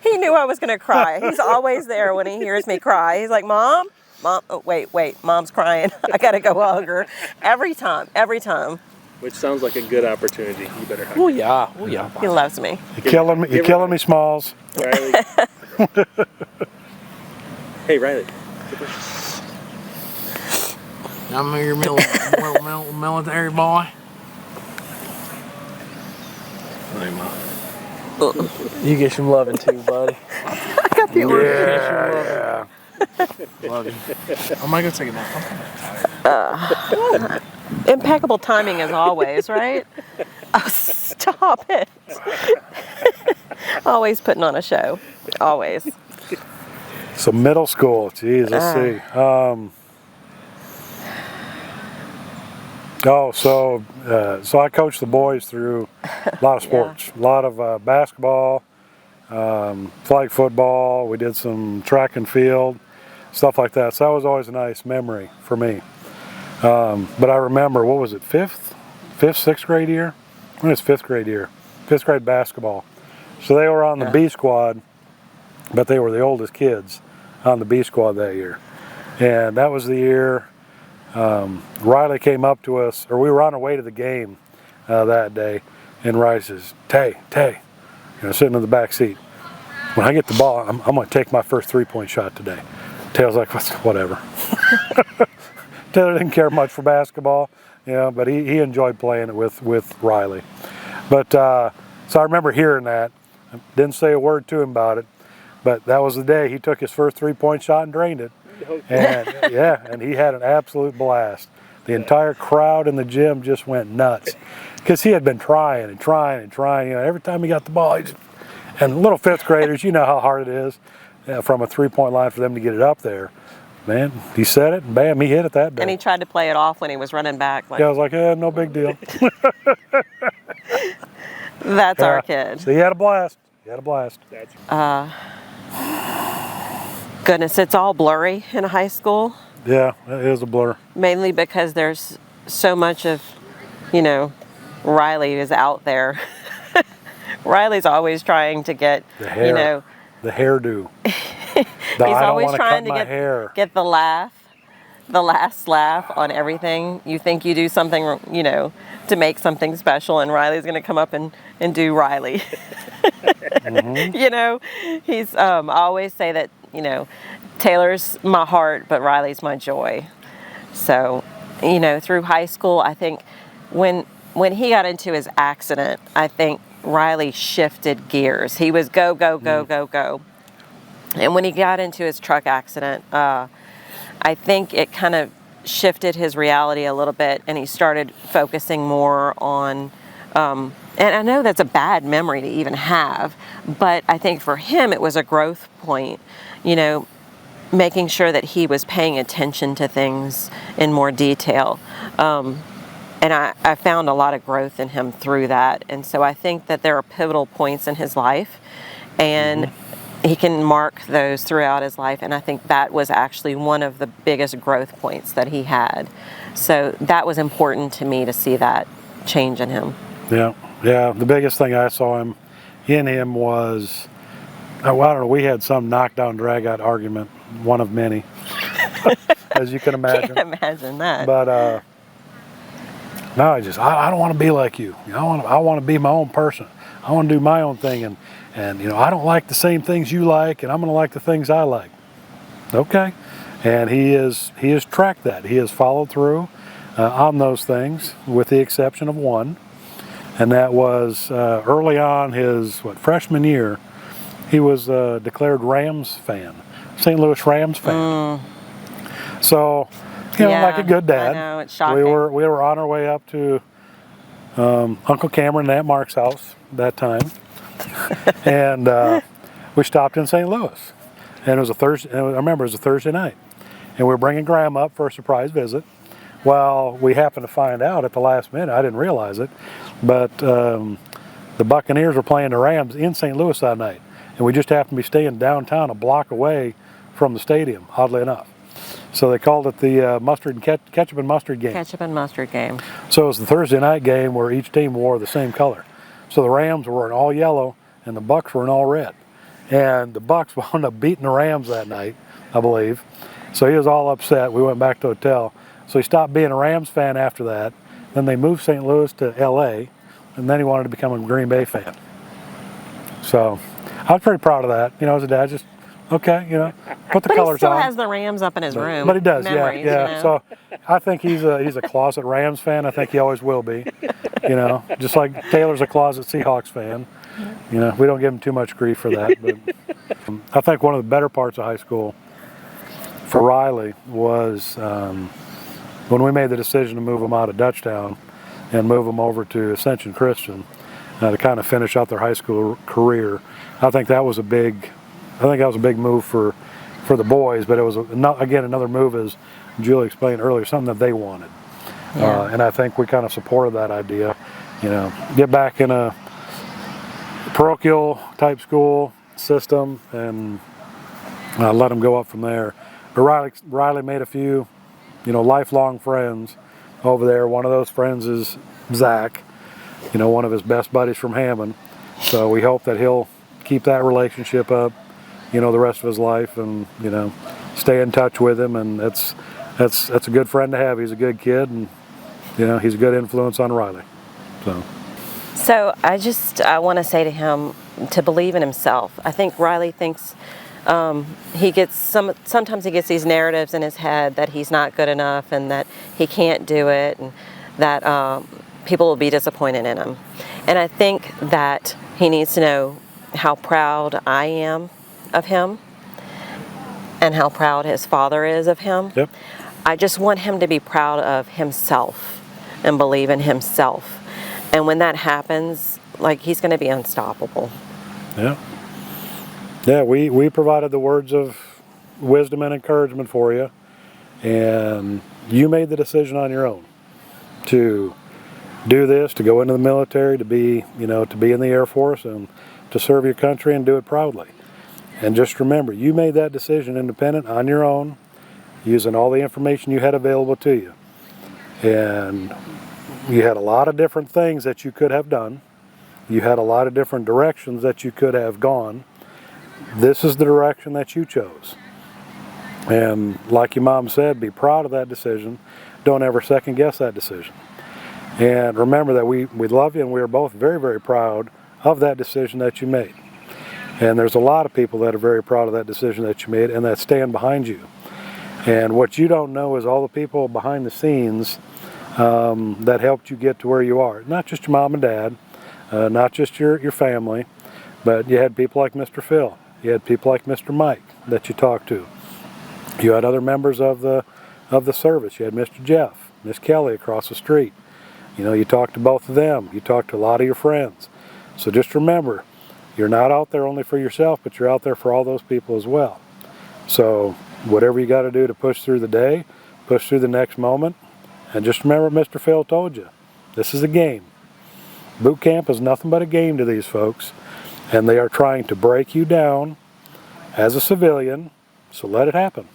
He knew I was going to cry. He's always there when he hears me cry. He's like, Mom, oh, wait, Mom's crying. I got to go hug her. Every time. Which sounds like a good opportunity. You better hug. Oh yeah, oh yeah. He loves me. You're killing me, Smalls. Riley. Hey, Riley. I'm your military boy. Hey, Ma. You get some loving too, buddy. I got the order. Yeah. Love you. I'm gonna go take a nap. Impeccable timing as always, right? Oh, stop it. Always putting on a show. Always. So middle school, geez, let's see. So I coached the boys through a lot of sports, a lot of basketball, flag football. We did some track and field, stuff like that. So that was always a nice memory for me. But I remember, what was it, sixth grade year? When was fifth grade year? Fifth grade basketball. So they were on the B squad, but they were the oldest kids on the B squad that year. And that was the year Riley came up to us, or we were on our way to the game that day, and Riley says, Tay, sitting in the back seat, when I get the ball, I'm going to take my first three-point shot today. Taylor's like, whatever. Taylor didn't care much for basketball, but he enjoyed playing it with Riley. But so I remember hearing that. Didn't say a word to him about it, but that was the day he took his first three-point shot and drained it. And and he had an absolute blast. The entire crowd in the gym just went nuts because he had been trying. Every time he got the ball, and little fifth graders, you know how hard it is from a three-point line for them to get it up there. Man, he set it, and bam, he hit it that day. And he tried to play it off when he was running back. I was like, no big deal. That's our kid. So he had a blast. Goodness, it's all blurry in high school. Yeah, it is a blur. Mainly because there's so much of, Riley is out there. Riley's always trying to get, the hairdo. He's always trying to get the last laugh on everything. You think you do something, to make something special, and Riley's going to come up and do Riley. Mm-hmm. He's I always say that, Taylor's my heart, but Riley's my joy. So, through high school, I think when he got into his accident, I think Riley shifted gears. He was go. And when he got into his truck accident, I think it kind of shifted his reality a little bit, and he started focusing more on, and I know that's a bad memory to even have, but I think for him it was a growth point, making sure that he was paying attention to things in more detail. And I found a lot of growth in him through that. And so I think that there are pivotal points in his life, and he can mark those throughout his life. And I think that was actually one of the biggest growth points that he had. So that was important to me to see that change in him. Yeah. The biggest thing I saw in him was, I don't know, we had some knockdown, drag-out argument, one of many, as you can imagine. Can't imagine that. But no, I don't want to be like you. I want to be my own person. I want to do my own thing, and I don't like the same things you like, and I'm going to like the things I like. Okay, and he has tracked that. He has followed through on those things, with the exception of one, and that was early on his freshman year. He was a declared Rams fan, St. Louis Rams fan. So, like a good dad, I know, it's shocking. we were on our way up to Uncle Cameron and Aunt Mark's house that time, and we stopped in St. Louis, and it was a Thursday. I remember it was a Thursday night, and we were bringing Grandma up for a surprise visit. Well, we happened to find out at the last minute. I didn't realize it, but the Buccaneers were playing the Rams in St. Louis that night. And we just happened to be staying downtown, a block away from the stadium, oddly enough. So they called it the ketchup and mustard game. Ketchup and mustard game. So it was the Thursday night game where each team wore the same color. So the Rams were in all yellow and the Bucs were in all red. And the Bucks wound up beating the Rams that night, I believe. So he was all upset. We went back to the hotel. So he stopped being a Rams fan after that. Then they moved St. Louis to LA, and then he wanted to become a Green Bay fan. So I was pretty proud of that. You know, as a dad, just, okay, you know, put the But colors he still on. has the Rams up in his room. But he does, Memories, yeah. you know? So I think he's a closet Rams fan. I think he always will be. You know, just like Taylor's a closet Seahawks fan. You know, we don't give him too much grief for that. But I think one of the better parts of high school for Riley was when we made the decision to move him out of Dutchtown and move him over to Ascension Christian to kind of finish out their high school career. I think that was a big move for the boys, but it was again another move, as Julie explained earlier, something that they wanted. Yeah. And I think we kind of supported that idea. You know, get back in a parochial type school system and let them go up from there. But Riley made a few, you know, lifelong friends over there. One of those friends is Zach, you know, one of his best buddies from Hammond. So we hope that he'll keep that relationship up, you know, the rest of his life, and, you know, stay in touch with him. And that's a good friend to have. He's a good kid, and, you know, he's a good influence on Riley. So I want to say to him to believe in himself. I think Riley thinks sometimes he gets these narratives in his head that he's not good enough and that he can't do it, and that people will be disappointed in him. And I think that he needs to know how proud I am of him and how proud his father is of him. Yep. I just want him to be proud of himself and believe in himself. And when that happens, like, he's going to be unstoppable. Yeah. Yeah, we provided the words of wisdom and encouragement for you, and you made the decision on your own to do this, to go into the military, to be in the Air Force and to serve your country and do it proudly. And just remember, you made that decision independent on your own, using all the information you had available to you. And you had a lot of different things that you could have done. You had a lot of different directions that you could have gone. This is the direction that you chose. And like your mom said, be proud of that decision. Don't ever second guess that decision. And remember that we love you, and we are both very, very proud of that decision that you made. And there's a lot of people that are very proud of that decision that you made and that stand behind you. And what you don't know is all the people behind the scenes that helped you get to where you are. Not just your mom and dad, not just your family, but you had people like Mr. Phil. You had people like Mr. Mike that you talked to. You had other members of the service. You had Mr. Jeff, Miss Kelly across the street. You know, you talked to both of them. You talked to a lot of your friends. So just remember, you're not out there only for yourself, but you're out there for all those people as well. So whatever you got to do to push through the day, push through the next moment, and just remember what Mr. Phil told you. This is a game. Boot camp is nothing but a game to these folks, and they are trying to break you down as a civilian, so let it happen.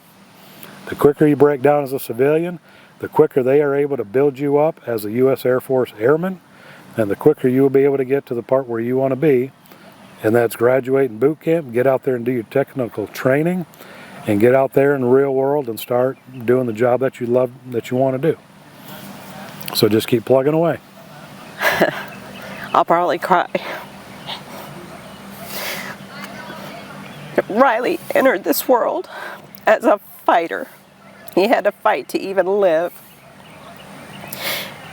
The quicker you break down as a civilian, the quicker they are able to build you up as a U.S. Air Force airman, and the quicker you will be able to get to the part where you want to be, and that's graduating boot camp, get out there and do your technical training, and get out there in the real world and start doing the job that you love, that you want to do. So just keep plugging away. I'll probably cry. Riley entered this world as a fighter. He had to fight to even live.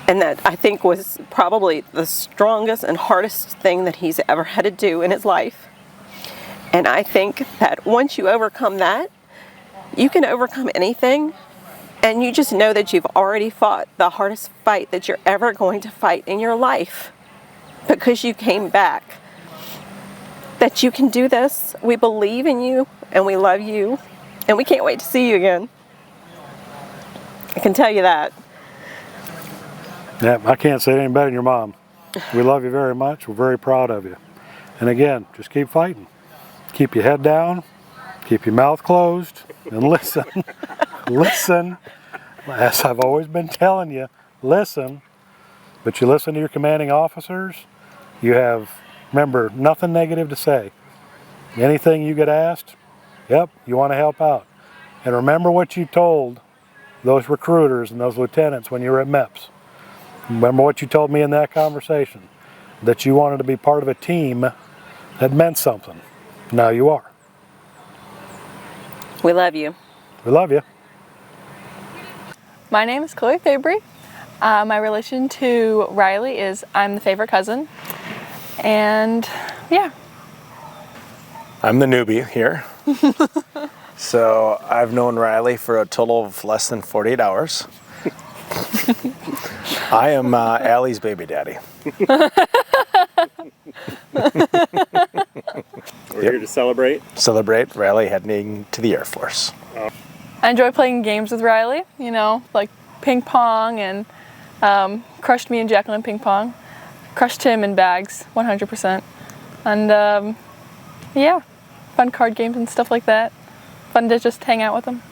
And that, I think, was probably the strongest and hardest thing that he's ever had to do in his life. And I think that once you overcome that, you can overcome anything. And you just know that you've already fought the hardest fight that you're ever going to fight in your life, because you came back. That you can do this. We believe in you, and we love you, and we can't wait to see you again. I can tell you that. Yeah, I can't say it any better than your mom. We love you very much. We're very proud of you. And again, just keep fighting. Keep your head down, keep your mouth closed, and listen. Listen. As I've always been telling you, listen. But you listen to your commanding officers. You have, remember, nothing negative to say. Anything you get asked, yep, you want to help out. And remember what you told those recruiters and those lieutenants when you were at MEPS. Remember what you told me in that conversation, that you wanted to be part of a team that meant something. Now you are. We love you. We love you. My name is Chloe Fabry. My relation to Riley is I'm the favorite cousin. And yeah. I'm the newbie here. So I've known Riley for a total of less than 48 hours. I am Allie's baby daddy. We're here to celebrate. Celebrate Riley heading to the Air Force. I enjoy playing games with Riley, you know, like ping pong, and crushed me and Jacqueline in ping pong. Crushed him in bags, 100%. And yeah, fun card games and stuff like that. Fun to just hang out with him.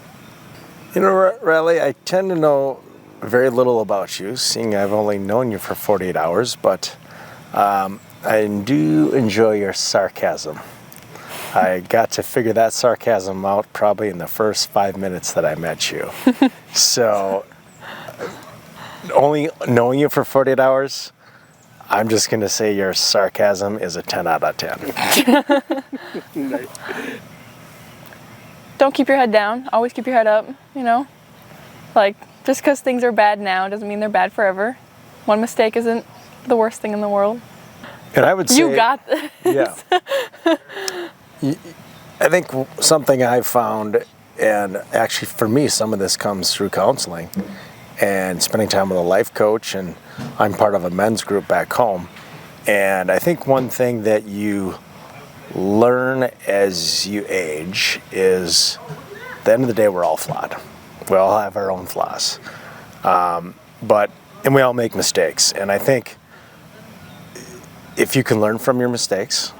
You know, Riley, I tend to know very little about you, seeing I've only known you for 48 hours, but I do enjoy your sarcasm. I got to figure that sarcasm out probably in the first 5 minutes that I met you. So, only knowing you for 48 hours, I'm just going to say your sarcasm is a 10 out of 10. Don't keep your head down. Always keep your head up, you know? Like, just because things are bad now doesn't mean they're bad forever. One mistake isn't the worst thing in the world. And I would say... You got this. Yeah. I think something I've found, and actually for me some of this comes through counseling and spending time with a life coach, and I'm part of a men's group back home. And I think one thing that you learn as you age is, at the end of the day, we're all flawed. We all have our own flaws. And we all make mistakes. And I think if you can learn from your mistakes,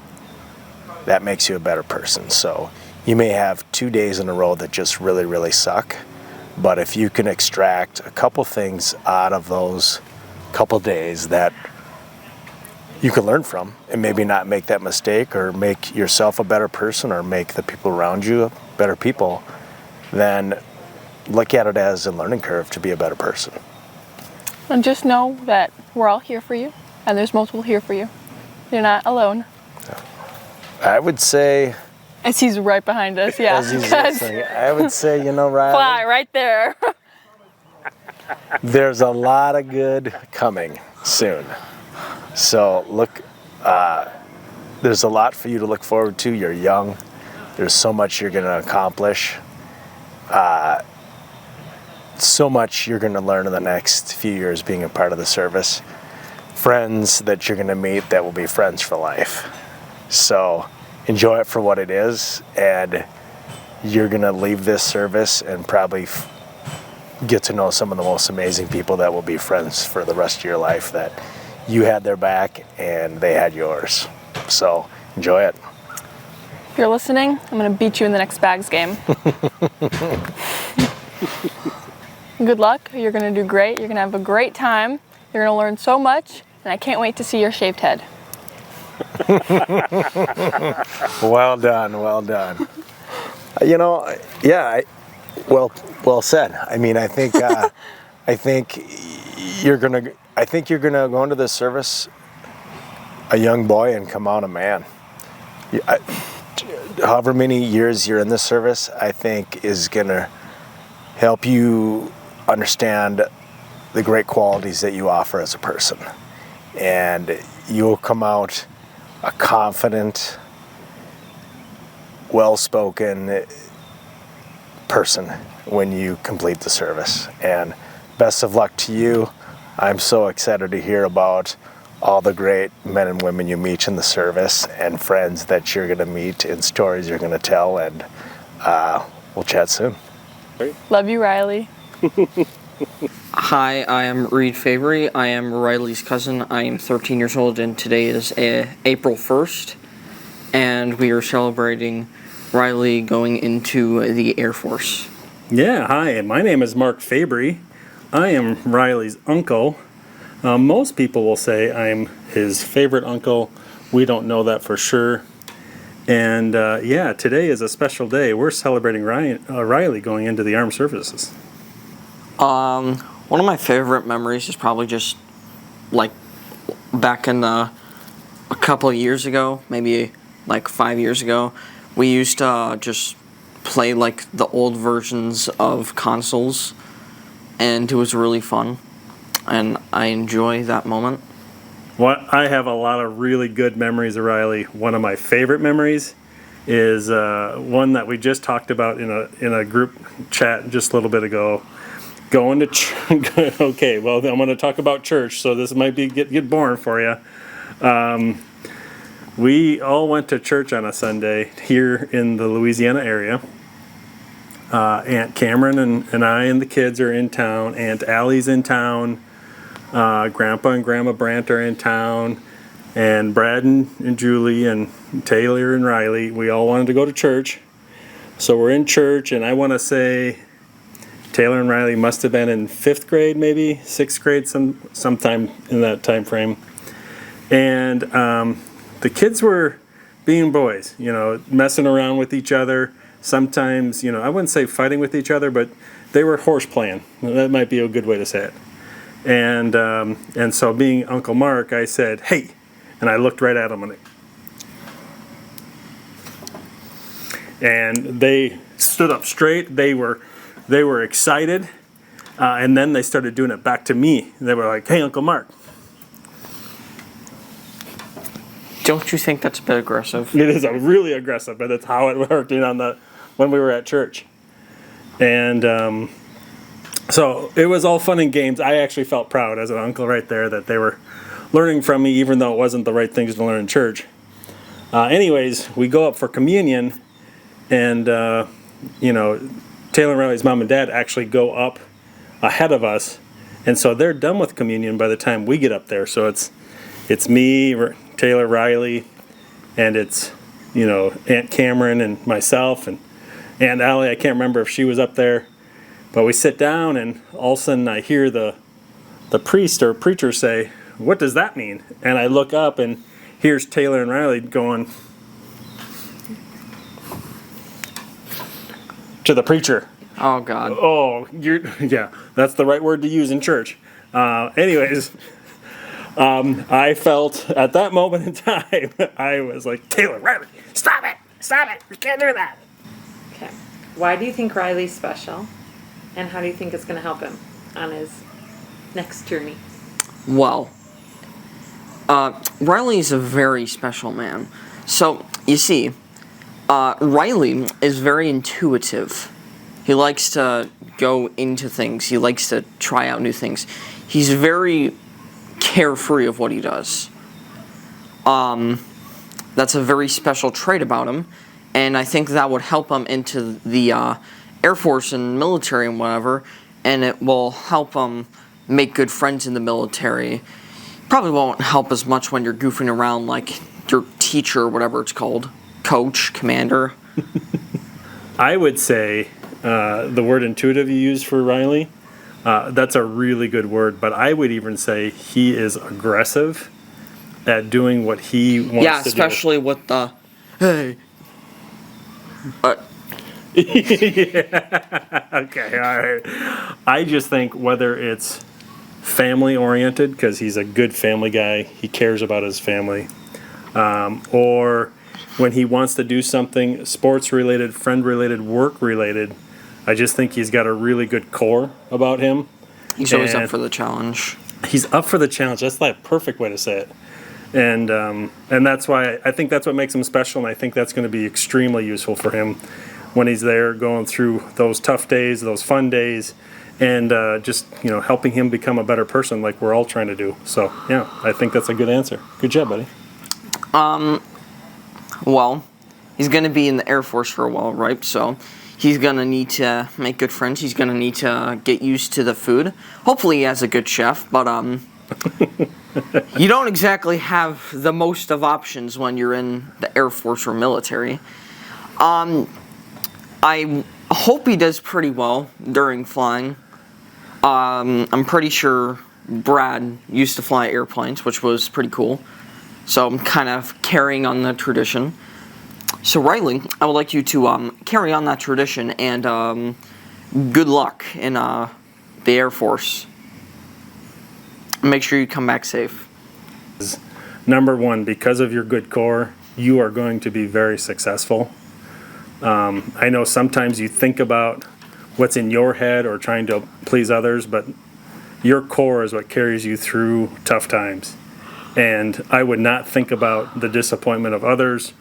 that makes you a better person. So you may have 2 days in a row that just really, really suck. But if you can extract a couple things out of those couple days that you can learn from and maybe not make that mistake or make yourself a better person or make the people around you better people, then look at it as a learning curve to be a better person. And just know that we're all here for you, and there's multiple here for you. You're not alone. I would say... As he's right behind us, yeah. As he's listening, I would say, you know, Riley... Fly right there. There's a lot of good coming soon. So look, there's a lot for you to look forward to. You're young. There's so much you're going to accomplish. So much you're going to learn in the next few years being a part of the service. Friends that you're going to meet that will be friends for life. So enjoy it for what it is, and you're going to leave this service and probably get to know some of the most amazing people that will be friends for the rest of your life, that you had their back and they had yours. So enjoy it. If you're listening, I'm going to beat you in the next bags game. Good luck. You're going to do great. You're going to have a great time. You're going to learn so much, and I can't wait to see your shaved head. Well done, well done. You know, yeah, well said. I mean, I think you're gonna go into this service a young boy and come out a man. However many years you're in this service, I think is gonna help you understand the great qualities that you offer as a person, and you'll come out a confident, well-spoken person when you complete the service. And best of luck to you. I'm so excited to hear about all the great men and women you meet in the service, and friends that you're going to meet, and stories you're going to tell, and we'll chat soon. Love you, Riley. Hi, I am Reed Fabry. I am Riley's cousin. I am 13 years old, and today is April 1st, and we are celebrating Riley going into the Air Force. Yeah, hi, my name is Mark Fabry. I am Riley's uncle. Most people will say I'm his favorite uncle. We don't know that for sure. And yeah, today is a special day. We're celebrating Riley going into the armed services. One of my favorite memories is probably just like back in a couple of years ago, maybe like 5 years ago, we used to just play like the old versions of consoles, and it was really fun, and I enjoy that moment. Well, I have a lot of really good memories of Riley. One of my favorite memories is one that we just talked about in a group chat just a little bit ago. Going to church. Okay, well, I'm going to talk about church, so this might be get boring for you. We all went to church on a Sunday here in the Louisiana area. Aunt Cameron and I and the kids are in town. Aunt Allie's in town. Grandpa and Grandma Brandt are in town. And Brad and Julie and Taylor and Riley, we all wanted to go to church. So we're in church, and I want to say Taylor and Riley must have been in 5th grade, maybe 6th grade, sometime in that time frame. And the kids were being boys, messing around with each other. Sometimes, I wouldn't say fighting with each other, but they were horse playing. That might be a good way to say it. And so being Uncle Mark, I said, "Hey," and I looked right at them, and they stood up straight. They were excited, and then they started doing it back to me. They were like, "Hey, Uncle Mark." Don't you think that's a bit aggressive? It is really aggressive, but that's how it worked when we were at church. And so it was all fun and games. I actually felt proud as an uncle right there that they were learning from me, even though it wasn't the right things to learn in church. Anyways, we go up for communion, and Taylor and Riley's mom and dad actually go up ahead of us, and so they're done with communion by the time we get up there. So it's me, Taylor, Riley, and it's Aunt Cameron and myself and Aunt Allie. I can't remember if she was up there, but we sit down, and all of a sudden I hear the priest or preacher say, "What does that mean?" And I look up, and here's Taylor and Riley going to the preacher. Oh God. Oh, yeah, that's the right word to use in church. Anyways, I felt at that moment in time, I was like, "Taylor, Riley, stop it, we can't do that." Okay. Why do you think Riley's special? And how do you think it's going to help him on his next journey? Well, Riley is a very special man. So, you see, Riley is very intuitive. He likes to go into things. He likes to try out new things. He's very carefree of what he does. That's a very special trait about him, and I think that would help him into the Air Force and military and whatever, and it will help him make good friends in the military. Probably won't help as much when you're goofing around like your teacher or whatever it's called, coach, commander. I would say the word intuitive you used for Riley, that's a really good word, but I would even say he is aggressive at doing what he wants to do. Yeah, especially with the, hey. Yeah. Okay, all right. I just think whether it's family oriented, because he's a good family guy, he cares about his family, or when he wants to do something sports related, friend related, work related, I just think he's got a really good core about him. He's always up for the challenge. He's up for the challenge. That's like a perfect way to say it. And that's why I think that's what makes him special, and I think that's going to be extremely useful for him when he's there going through those tough days, those fun days, and just helping him become a better person like we're all trying to do. So yeah, I think that's a good answer. Good job, buddy. Well, he's going to be in the Air Force for a while, right? So he's going to need to make good friends. He's going to need to get used to the food. Hopefully he has a good chef, but you don't exactly have the most of options when you're in the Air Force or military. I hope he does pretty well during flying. I'm pretty sure Brad used to fly airplanes, which was pretty cool. So I'm kind of carrying on the tradition. So Riley, I would like you to carry on that tradition, and good luck in the Air Force. Make sure you come back safe. Number one, because of your good core, you are going to be very successful. I know sometimes you think about what's in your head or trying to please others, but your core is what carries you through tough times. And I would not think about the disappointment of others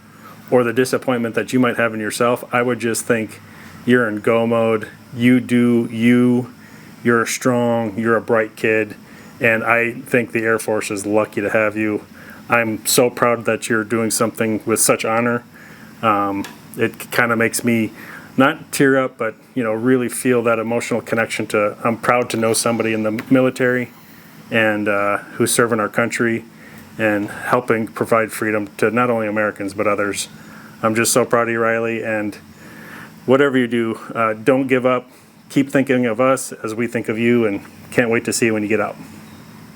or the disappointment that you might have in yourself. I would just think you're in go mode, you do you, you're strong, you're a bright kid, and I think the Air Force is lucky to have you. I'm so proud that you're doing something with such honor. It kind of makes me not tear up, but really feel that emotional connection to, I'm proud to know somebody in the military and who's serving our country and helping provide freedom to not only Americans but others. I'm just so proud of you, Riley, and whatever you do, don't give up. Keep thinking of us as we think of you, and can't wait to see you when you get out.